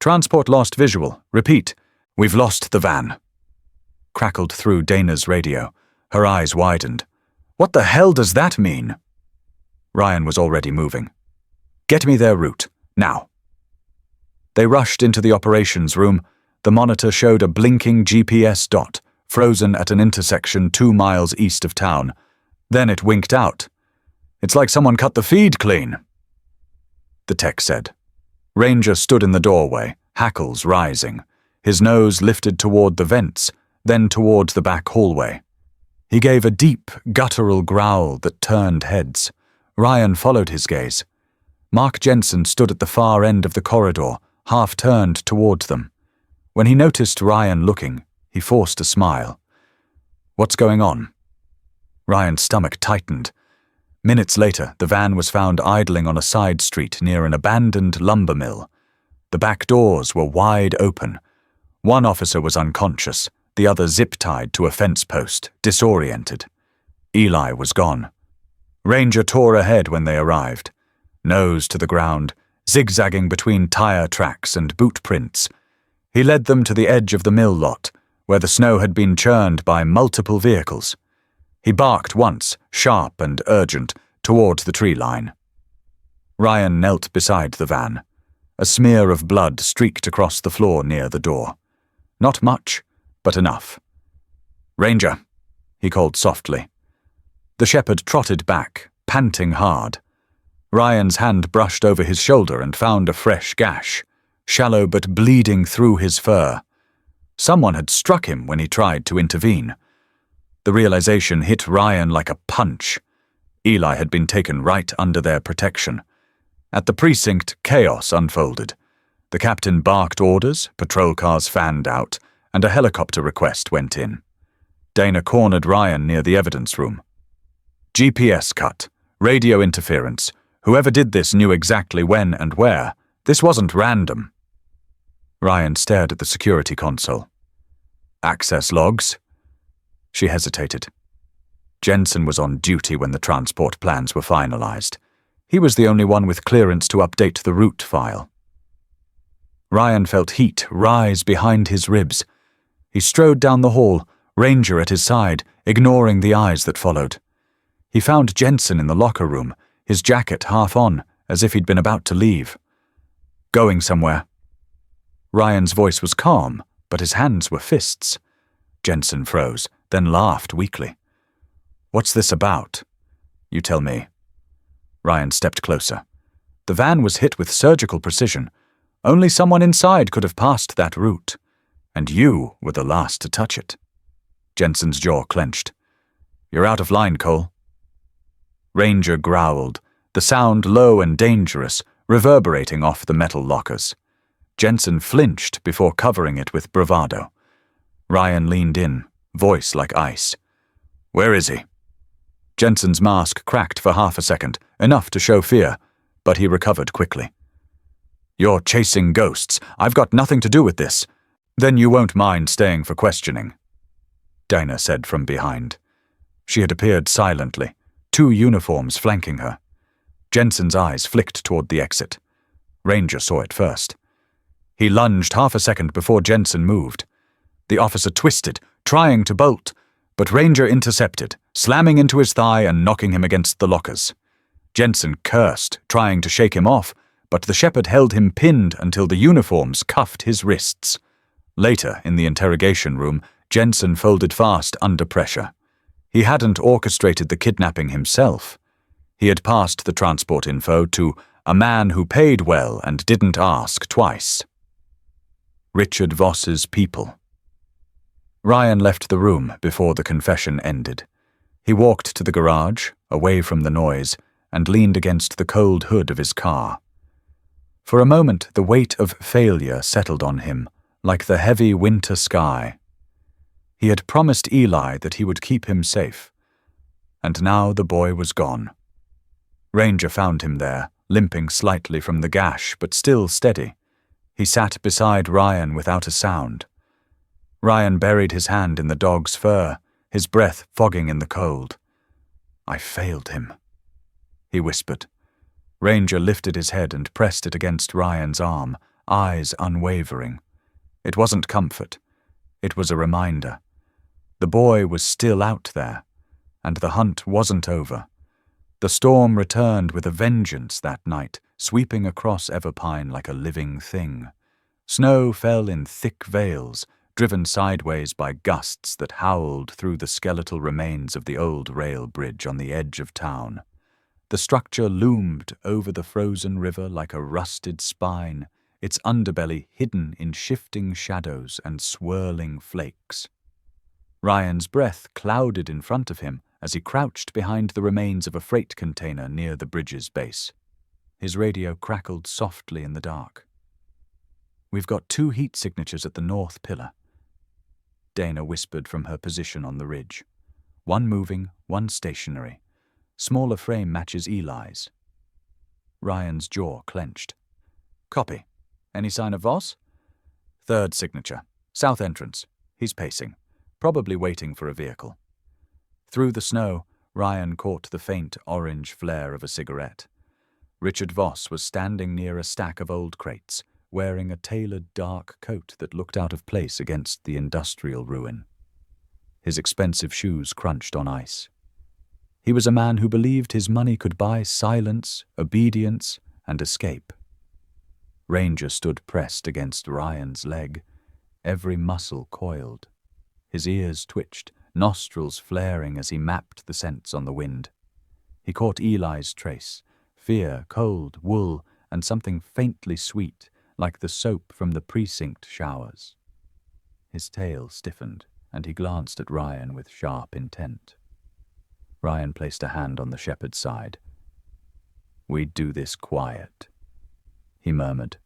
"Transport lost visual. Repeat. We've lost the van." Crackled through Dana's radio. Her eyes widened. "What the hell does that mean?" Ryan was already moving. "Get me their route, now." They rushed into the operations room. The monitor showed a blinking GPS dot, frozen at an intersection 2 miles east of town. Then it winked out. "It's like someone cut the feed clean," the tech said. Ranger stood in the doorway, hackles rising, his nose lifted toward the vents, then toward the back hallway. He gave a deep, guttural growl that turned heads. Ryan followed his gaze. Mark Jensen stood at the far end of the corridor, half turned toward them. When he noticed Ryan looking, he forced a smile. "What's going on?" Ryan's stomach tightened. Minutes later, the van was found idling on a side street near an abandoned lumber mill. The back doors were wide open. One officer was unconscious, the other zip-tied to a fence post, disoriented. Eli was gone. Ranger tore ahead when they arrived. Nose to the ground, zigzagging between tire tracks and boot prints. He led them to the edge of the mill lot, where the snow had been churned by multiple vehicles. He barked once, sharp and urgent, toward the tree line. Ryan knelt beside the van. A smear of blood streaked across the floor near the door. Not much, but enough. "Ranger," he called softly. The shepherd trotted back, panting hard. Ryan's hand brushed over his shoulder and found a fresh gash, shallow but bleeding through his fur. Someone had struck him when he tried to intervene. The realization hit Ryan like a punch. Eli had been taken right under their protection. At the precinct, chaos unfolded. The captain barked orders, patrol cars fanned out, and a helicopter request went in. Dana cornered Ryan near the evidence room. GPS cut, radio interference. Whoever did this knew exactly when and where. This wasn't random. Ryan stared at the security console. Access logs? She hesitated. Jensen was on duty when the transport plans were finalized. He was the only one with clearance to update the route file. Ryan felt heat rise behind his ribs. He strode down the hall, Ranger at his side, ignoring the eyes that followed. He found Jensen in the locker room, his jacket half on, as if he'd been about to leave. Going somewhere. Ryan's voice was calm, but his hands were fists. Jensen froze, then laughed weakly. What's this about? You tell me. Ryan stepped closer. The van was hit with surgical precision. Only someone inside could have passed that route. And you were the last to touch it. Jensen's jaw clenched. You're out of line, Cole. Ranger growled, the sound low and dangerous, reverberating off the metal lockers. Jensen flinched before covering it with bravado. Ryan leaned in, voice like ice. Where is he? Jensen's mask cracked for half a second, enough to show fear, but he recovered quickly. You're chasing ghosts. I've got nothing to do with this. Then you won't mind staying for questioning, Dana said from behind. She had appeared silently, 2 uniforms flanking her. Jensen's eyes flicked toward the exit. Ranger saw it first. He lunged half a second before Jensen moved. The officer twisted, trying to bolt, but Ranger intercepted, slamming into his thigh and knocking him against the lockers. Jensen cursed, trying to shake him off, but the shepherd held him pinned until the uniforms cuffed his wrists. Later, in the interrogation room, Jensen folded fast under pressure. He hadn't orchestrated the kidnapping himself. He had passed the transport info to a man who paid well and didn't ask twice. Richard Voss's people. Ryan left the room before the confession ended. He walked to the garage, away from the noise, and leaned against the cold hood of his car. For a moment, the weight of failure settled on him, like the heavy winter sky. He had promised Eli that he would keep him safe, and now the boy was gone. Ranger found him there, limping slightly from the gash, but still steady. He sat beside Ryan without a sound. Ryan buried his hand in the dog's fur, his breath fogging in the cold. I failed him, he whispered. Ranger lifted his head and pressed it against Ryan's arm, eyes unwavering. It wasn't comfort. It was a reminder. The boy was still out there, and the hunt wasn't over. The storm returned with a vengeance that night, sweeping across Everpine like a living thing. Snow fell in thick veils, driven sideways by gusts that howled through the skeletal remains of the old rail bridge on the edge of town. The structure loomed over the frozen river like a rusted spine, its underbelly hidden in shifting shadows and swirling flakes. Ryan's breath clouded in front of him as he crouched behind the remains of a freight container near the bridge's base. His radio crackled softly in the dark. We've got 2 heat signatures at the north pillar, Dana whispered from her position on the ridge. 1 moving, 1 stationary. Smaller frame matches Eli's. Ryan's jaw clenched. Copy. Any sign of Voss? 3rd signature. South entrance. He's pacing, probably waiting for a vehicle. Through the snow, Ryan caught the faint orange flare of a cigarette. Richard Voss was standing near a stack of old crates, wearing a tailored dark coat that looked out of place against the industrial ruin. His expensive shoes crunched on ice. He was a man who believed his money could buy silence, obedience, and escape. Ranger stood pressed against Ryan's leg, every muscle coiled. His ears twitched, nostrils flaring as he mapped the scents on the wind. He caught Eli's trace, fear, cold, wool, and something faintly sweet, like the soap from the precinct showers. His tail stiffened, and he glanced at Ryan with sharp intent. Ryan placed a hand on the shepherd's side. "We'd do this quiet," he murmured.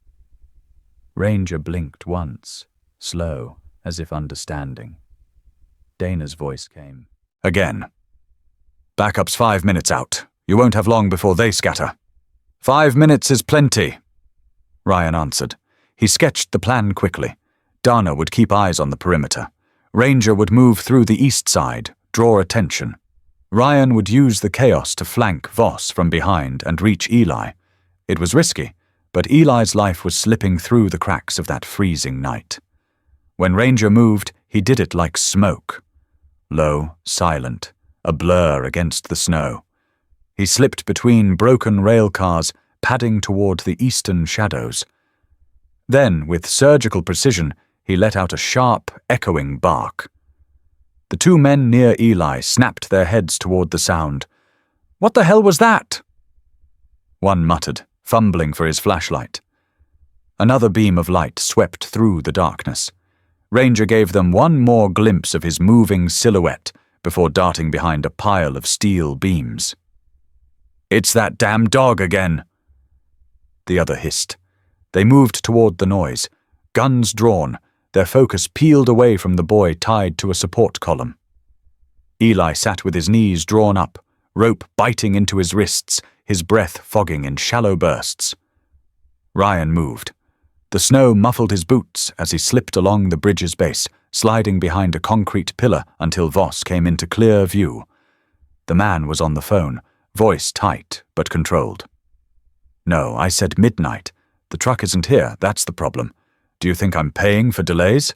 Ranger blinked once, slow, as if understanding. Dana's voice came. "Again. Backup's 5 minutes out. You won't have long before they scatter." 5 minutes is plenty," Ryan answered. He sketched the plan quickly. Dana would keep eyes on the perimeter. Ranger would move through the east side, draw attention. Ryan would use the chaos to flank Voss from behind and reach Eli. It was risky, but Eli's life was slipping through the cracks of that freezing night. When Ranger moved, he did it like smoke. Low, silent, a blur against the snow. He slipped between broken rail cars, padding toward the eastern shadows. Then, with surgical precision, he let out a sharp, echoing bark. The two men near Eli snapped their heads toward the sound. "What the hell was that?" One muttered, fumbling for his flashlight. Another beam of light swept through the darkness. Ranger gave them one more glimpse of his moving silhouette before darting behind a pile of steel beams. "It's that damn dog again," the other hissed. They moved toward the noise, guns drawn, their focus peeled away from the boy tied to a support column. Eli sat with his knees drawn up, rope biting into his wrists, his breath fogging in shallow bursts. Ryan moved. The snow muffled his boots as he slipped along the bridge's base, sliding behind a concrete pillar until Voss came into clear view. The man was on the phone, voice tight but controlled. "No, I said midnight. The truck isn't here, that's the problem. Do you think I'm paying for delays?"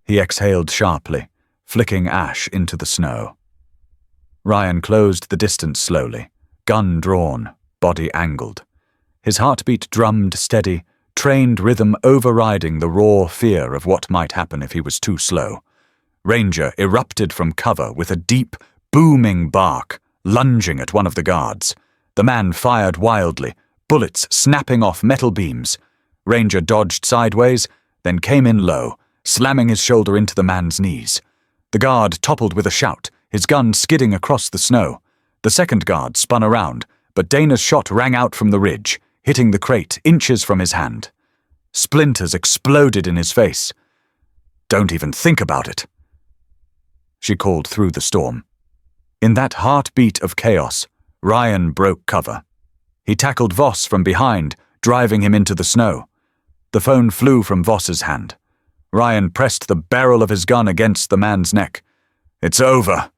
He exhaled sharply, flicking ash into the snow. Ryan closed the distance slowly, gun drawn, body angled. His heartbeat drummed steady, trained rhythm overriding the raw fear of what might happen if he was too slow. Ranger erupted from cover with a deep, booming bark, lunging at one of the guards. The man fired wildly, bullets snapping off metal beams. Ranger dodged sideways, then came in low, slamming his shoulder into the man's knees. The guard toppled with a shout, his gun skidding across the snow. The second guard spun around, but Dana's shot rang out from the ridge, hitting the crate inches from his hand. Splinters exploded in his face. "Don't even think about it," she called through the storm. In that heartbeat of chaos, Ryan broke cover. He tackled Voss from behind, driving him into the snow. The phone flew from Voss's hand. Ryan pressed the barrel of his gun against the man's neck. "It's over,"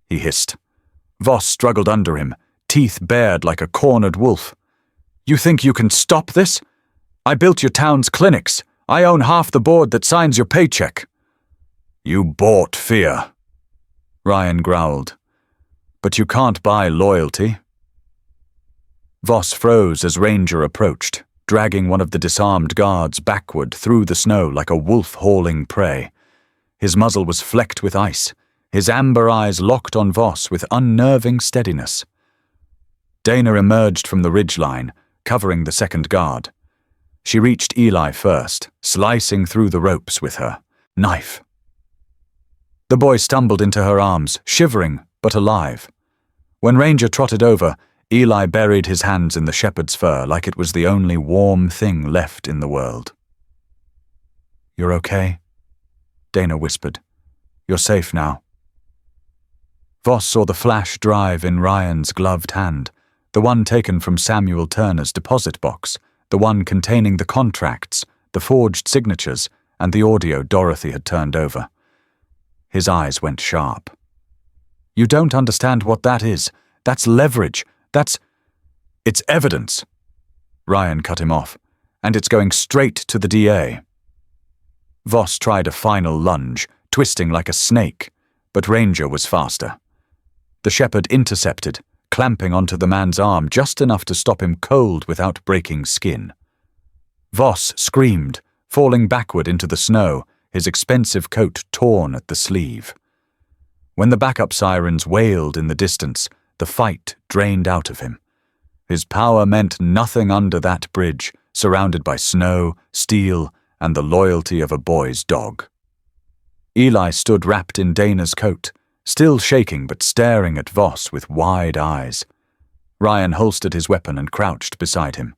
he hissed. Voss struggled under him, teeth bared like a cornered wolf. "You think you can stop this? I built your town's clinics. I own half the board that signs your paycheck." "You bought fear," Ryan growled. "But you can't buy loyalty." Voss froze as Ranger approached, dragging one of the disarmed guards backward through the snow like a wolf hauling prey. His muzzle was flecked with ice, his amber eyes locked on Voss with unnerving steadiness. Dana emerged from the ridgeline, covering the second guard. She reached Eli first, slicing through the ropes with her knife. The boy stumbled into her arms, shivering but alive. When Ranger trotted over, Eli buried his hands in the shepherd's fur like it was the only warm thing left in the world. "You're okay?" Dana whispered. "You're safe now." Voss saw the flash drive in Ryan's gloved hand, the one taken from Samuel Turner's deposit box, the one containing the contracts, the forged signatures, and the audio Dorothy had turned over. His eyes went sharp. "You don't understand what that is. That's leverage. It's evidence." Ryan cut him off. "And it's going straight to the DA." Voss tried a final lunge, twisting like a snake, but Ranger was faster. The shepherd intercepted, clamping onto the man's arm just enough to stop him cold without breaking skin. Voss screamed, falling backward into the snow, his expensive coat torn at the sleeve. When the backup sirens wailed in the distance, the fight drained out of him. His power meant nothing under that bridge, surrounded by snow, steel, and the loyalty of a boy's dog. Eli stood wrapped in Dana's coat, still shaking but staring at Voss with wide eyes. Ryan holstered his weapon and crouched beside him.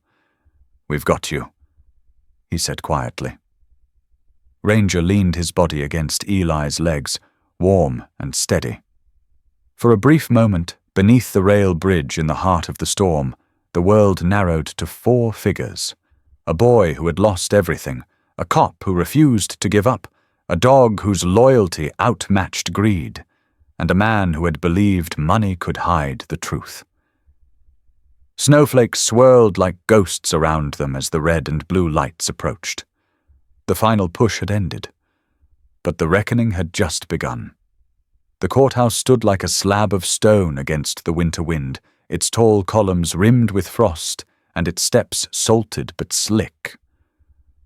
"We've got you," he said quietly. Ranger leaned his body against Eli's legs, warm and steady. For a brief moment, beneath the rail bridge in the heart of the storm, the world narrowed to 4 figures. A boy who had lost everything, a cop who refused to give up, a dog whose loyalty outmatched greed, and a man who had believed money could hide the truth. Snowflakes swirled like ghosts around them as the red and blue lights approached. The final push had ended, but the reckoning had just begun. The courthouse stood like a slab of stone against the winter wind, its tall columns rimmed with frost and its steps salted but slick.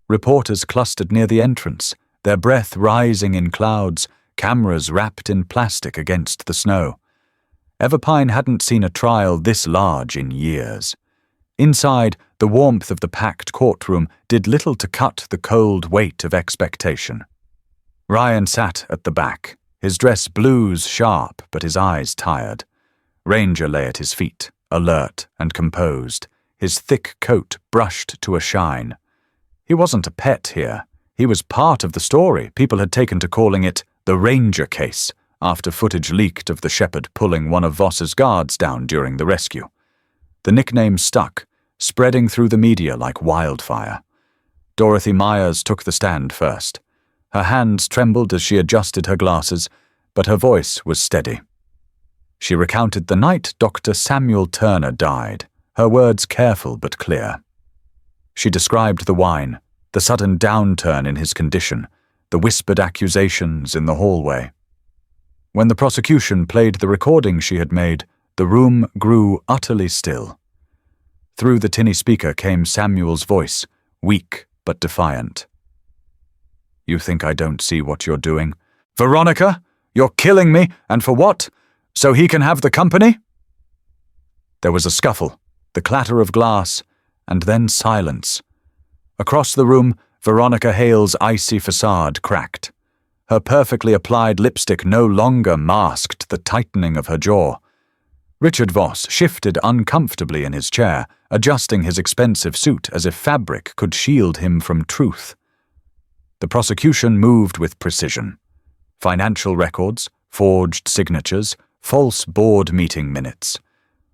Reporters clustered near the entrance, their breath rising in clouds, cameras wrapped in plastic against the snow. Everpine hadn't seen a trial this large in years. Inside, the warmth of the packed courtroom did little to cut the cold weight of expectation. Ryan sat at the back, his dress blues sharp but his eyes tired. Ranger lay at his feet, alert and composed, his thick coat brushed to a shine. He wasn't a pet here. He was part of the story. People had taken to calling it the Ranger case, after footage leaked of the shepherd pulling one of Voss's guards down during the rescue. The nickname stuck, spreading through the media like wildfire. Dorothy Myers took the stand first. Her hands trembled as she adjusted her glasses, but her voice was steady. She recounted the night Dr. Samuel Turner died, her words careful but clear. She described the wine, the sudden downturn in his condition, the whispered accusations in the hallway. When the prosecution played the recording she had made, the room grew utterly still. Through the tinny speaker came Samuel's voice, weak but defiant. "You think I don't see what you're doing? Veronica, you're killing me, and for what? So he can have the company?" There was a scuffle, the clatter of glass, and then silence. Across the room, Veronica Hale's icy facade cracked. Her perfectly applied lipstick no longer masked the tightening of her jaw. Richard Voss shifted uncomfortably in his chair, adjusting his expensive suit as if fabric could shield him from truth. The prosecution moved with precision. Financial records, forged signatures, false board meeting minutes.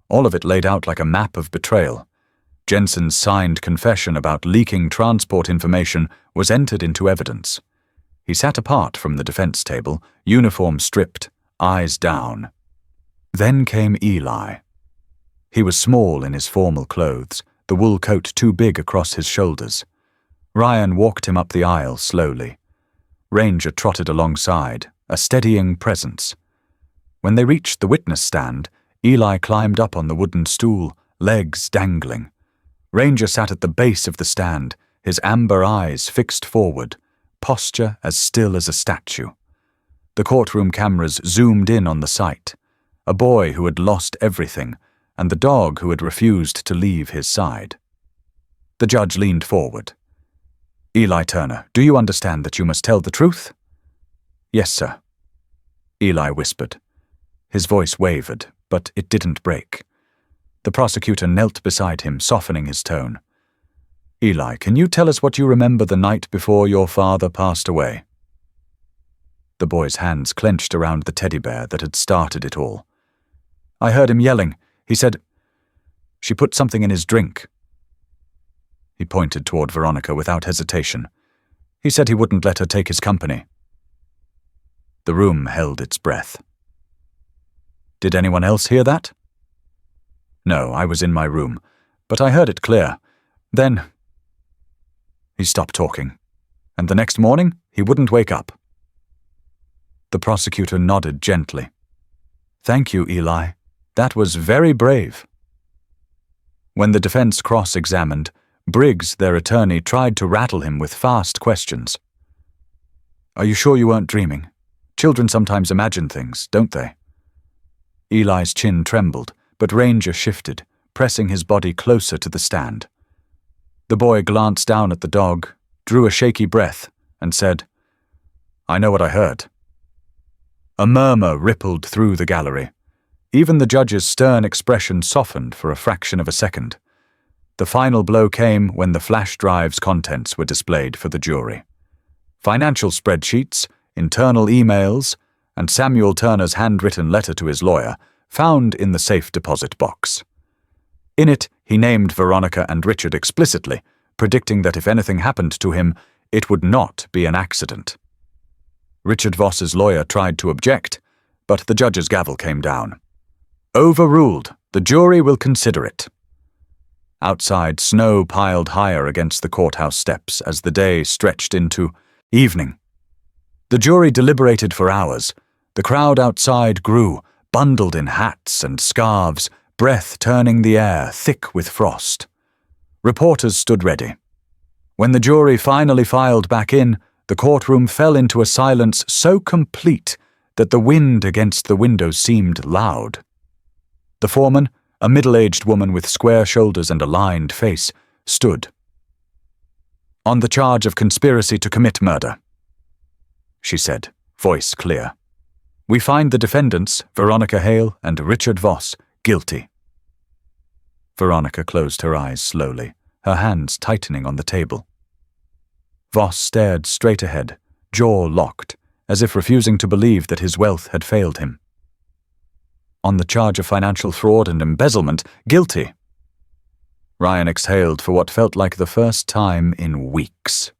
All of it laid out like a map of betrayal. Jensen's signed confession about leaking transport information was entered into evidence. He sat apart from the defense table, uniform stripped, eyes down. Then came Eli. He was small in his formal clothes, the wool coat too big across his shoulders. Ryan walked him up the aisle slowly. Ranger trotted alongside, a steadying presence. When they reached the witness stand, Eli climbed up on the wooden stool, legs dangling. Ranger sat at the base of the stand, his amber eyes fixed forward, posture as still as a statue. The courtroom cameras zoomed in on the sight, a boy who had lost everything, and the dog who had refused to leave his side. The judge leaned forward. "Eli Turner, do you understand that you must tell the truth?" "Yes, sir," Eli whispered. His voice wavered, but it didn't break. The prosecutor knelt beside him, softening his tone. "Eli, can you tell us what you remember the night before your father passed away?" The boy's hands clenched around the teddy bear that had started it all. "I heard him yelling. He said, she put something in his drink." He pointed toward Veronica without hesitation. He said he wouldn't let her take his company. The room held its breath. "Did anyone else hear that?" "No, I was in my room, but I heard it clear. Then—" He stopped talking, and the next morning he wouldn't wake up. The prosecutor nodded gently. "Thank you, Eli. That was very brave." When the defense cross-examined, Briggs, their attorney, tried to rattle him with fast questions. "Are you sure you weren't dreaming? Children sometimes imagine things, don't they?" Eli's chin trembled, but Ranger shifted, pressing his body closer to the stand. The boy glanced down at the dog, drew a shaky breath, and said, "I know what I heard." A murmur rippled through the gallery. Even the judge's stern expression softened for a fraction of a second. The final blow came when the flash drive's contents were displayed for the jury. Financial spreadsheets, internal emails, and Samuel Turner's handwritten letter to his lawyer found in the safe deposit box. In it, he named Veronica and Richard explicitly, predicting that if anything happened to him, it would not be an accident. Richard Voss's lawyer tried to object, but the judge's gavel came down. "Overruled. The jury will consider it." Outside, snow piled higher against the courthouse steps as the day stretched into evening. The jury deliberated for hours. The crowd outside grew, bundled in hats and scarves, breath turning the air thick with frost. Reporters stood ready. When the jury finally filed back in, the courtroom fell into a silence so complete that the wind against the windows seemed loud. The foreman, a middle-aged woman with square shoulders and a lined face, stood. "On the charge of conspiracy to commit murder," she said, voice clear. "We find the defendants, Veronica Hale and Richard Voss, guilty." Veronica closed her eyes slowly, her hands tightening on the table. Voss stared straight ahead, jaw locked, as if refusing to believe that his wealth had failed him. "On the charge of financial fraud and embezzlement, guilty." Ryan exhaled for what felt like the first time in weeks.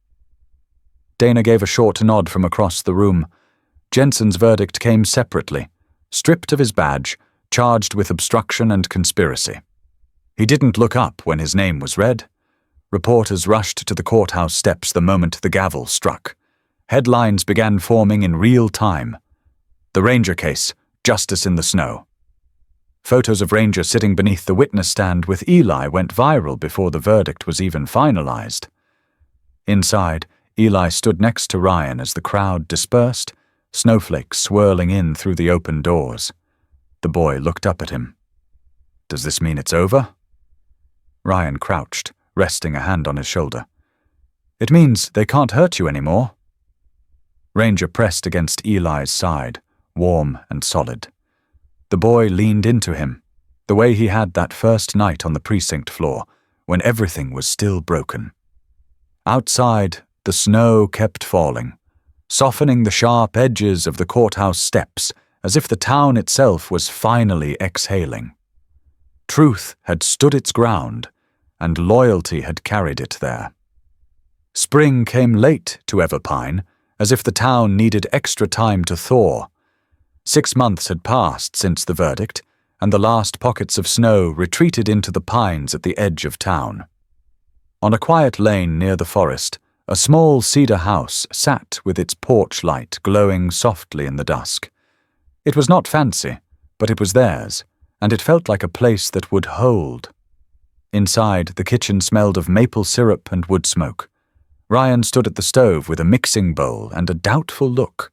Dana gave a short nod from across the room. Jensen's verdict came separately, stripped of his badge, charged with obstruction and conspiracy. He didn't look up when his name was read. Reporters rushed to the courthouse steps the moment the gavel struck. Headlines began forming in real time. "The Ranger case, justice in the snow." Photos of Ranger sitting beneath the witness stand with Eli went viral before the verdict was even finalized. Inside, Eli stood next to Ryan as the crowd dispersed, snowflakes swirling in through the open doors. The boy looked up at him. "Does this mean it's over?" Ryan crouched, resting a hand on his shoulder. "It means they can't hurt you anymore." Ranger pressed against Eli's side, warm and solid. The boy leaned into him, the way he had that first night on the precinct floor, when everything was still broken. Outside, the snow kept falling, softening the sharp edges of the courthouse steps as if the town itself was finally exhaling. Truth had stood its ground, and loyalty had carried it there. Spring came late to Everpine, as if the town needed extra time to thaw. 6 months had passed since the verdict, and the last pockets of snow retreated into the pines at the edge of town. On a quiet lane near the forest, a small cedar house sat with its porch light glowing softly in the dusk. It was not fancy, but it was theirs, and it felt like a place that would hold. Inside, the kitchen smelled of maple syrup and wood smoke. Ryan stood at the stove with a mixing bowl and a doubtful look.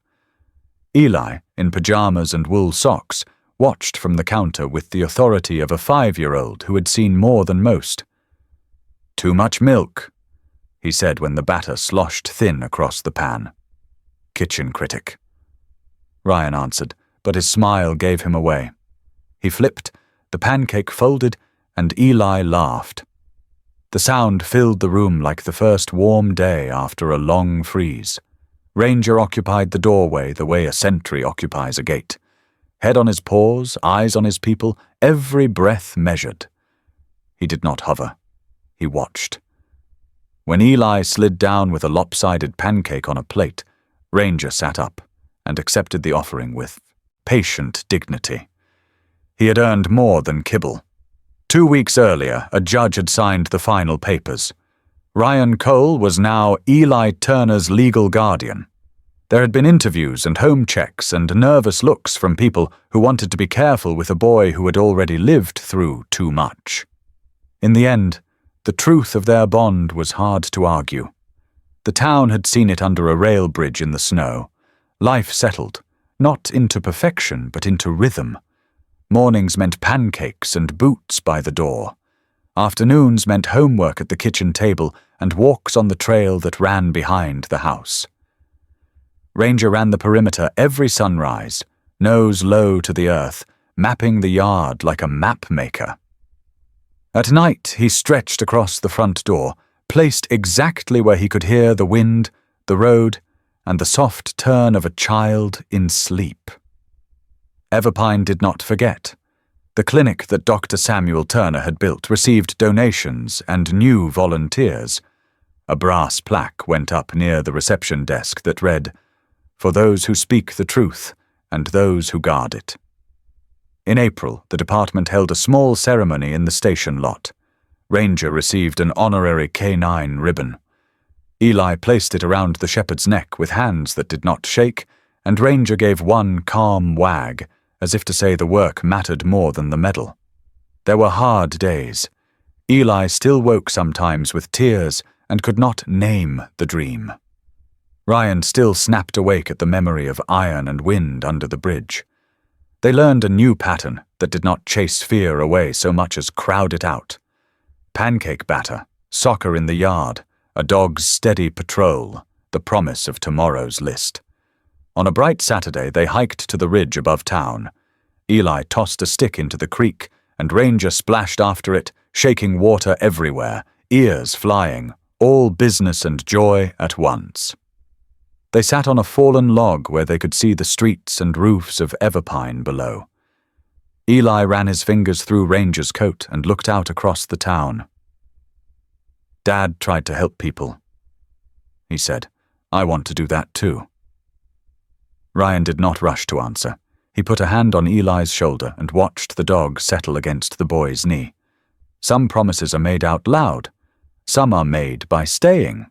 Eli, in pajamas and wool socks, watched from the counter with the authority of a 5-year-old who had seen more than most. "Too much milk," he said when the batter sloshed thin across the pan. "Kitchen critic." Ryan answered, but his smile gave him away. He flipped, the pancake folded, and Eli laughed. The sound filled the room like the first warm day after a long freeze. Ranger occupied the doorway the way a sentry occupies a gate. Head on his paws, eyes on his people, every breath measured. He did not hover. He watched. When Eli slid down with a lopsided pancake on a plate, Ranger sat up and accepted the offering with patient dignity. He had earned more than kibble. 2 weeks earlier, a judge had signed the final papers. Ryan Cole was now Eli Turner's legal guardian. There had been interviews and home checks and nervous looks from people who wanted to be careful with a boy who had already lived through too much. In the end, the truth of their bond was hard to argue. The town had seen it under a rail bridge in the snow. Life settled, not into perfection but into rhythm. Mornings meant pancakes and boots by the door. Afternoons meant homework at the kitchen table and walks on the trail that ran behind the house. Ranger ran the perimeter every sunrise, nose low to the earth, mapping the yard like a map maker. At night, he stretched across the front door, placed exactly where he could hear the wind, the road, and the soft turn of a child in sleep. Everpine did not forget. The clinic that Dr. Samuel Turner had built received donations and new volunteers. A brass plaque went up near the reception desk that read, "For those who speak the truth and those who guard it." In April, the department held a small ceremony in the station lot. Ranger received an honorary K9 ribbon. Eli placed it around the shepherd's neck with hands that did not shake, and Ranger gave one calm wag, as if to say the work mattered more than the medal. There were hard days. Eli still woke sometimes with tears and could not name the dream. Ryan still snapped awake at the memory of iron and wind under the bridge. They learned a new pattern that did not chase fear away so much as crowd it out. Pancake batter, soccer in the yard, a dog's steady patrol, the promise of tomorrow's list. On a bright Saturday, they hiked to the ridge above town. Eli tossed a stick into the creek, and Ranger splashed after it, shaking water everywhere, ears flying, all business and joy at once. They sat on a fallen log where they could see the streets and roofs of Everpine below. Eli ran his fingers through Ranger's coat and looked out across the town. "Dad tried to help people," he said. "I want to do that too." Ryan did not rush to answer. He put a hand on Eli's shoulder and watched the dog settle against the boy's knee. Some promises are made out loud. Some are made by staying.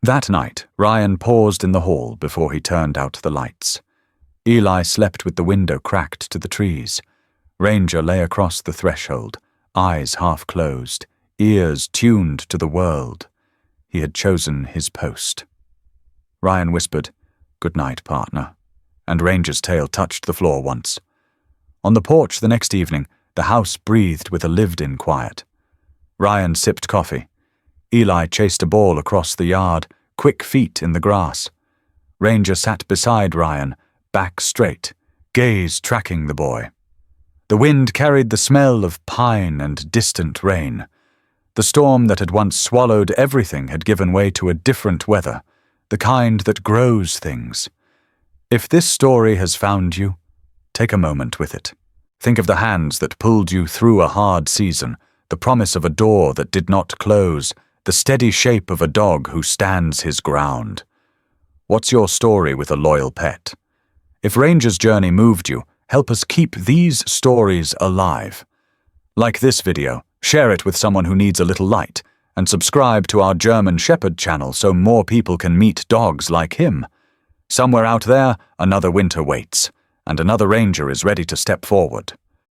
That night, Ryan paused in the hall before he turned out the lights. Eli slept with the window cracked to the trees. Ranger lay across the threshold, eyes half closed, ears tuned to the world. He had chosen his post. Ryan whispered, "Good night, partner," and Ranger's tail touched the floor once. On the porch the next evening, the house breathed with a lived-in quiet. Ryan sipped coffee. Eli chased a ball across the yard, quick feet in the grass. Ranger sat beside Ryan, back straight, gaze tracking the boy. The wind carried the smell of pine and distant rain. The storm that had once swallowed everything had given way to a different weather, the kind that grows things. If this story has found you, take a moment with it. Think of the hands that pulled you through a hard season, the promise of a door that did not close, the steady shape of a dog who stands his ground. What's your story with a loyal pet? If Ranger's journey moved you, help us keep these stories alive. Like this video, share it with someone who needs a little light, and subscribe to our German Shepherd channel so more people can meet dogs like him. Somewhere out there, another winter waits, and another ranger is ready to step forward.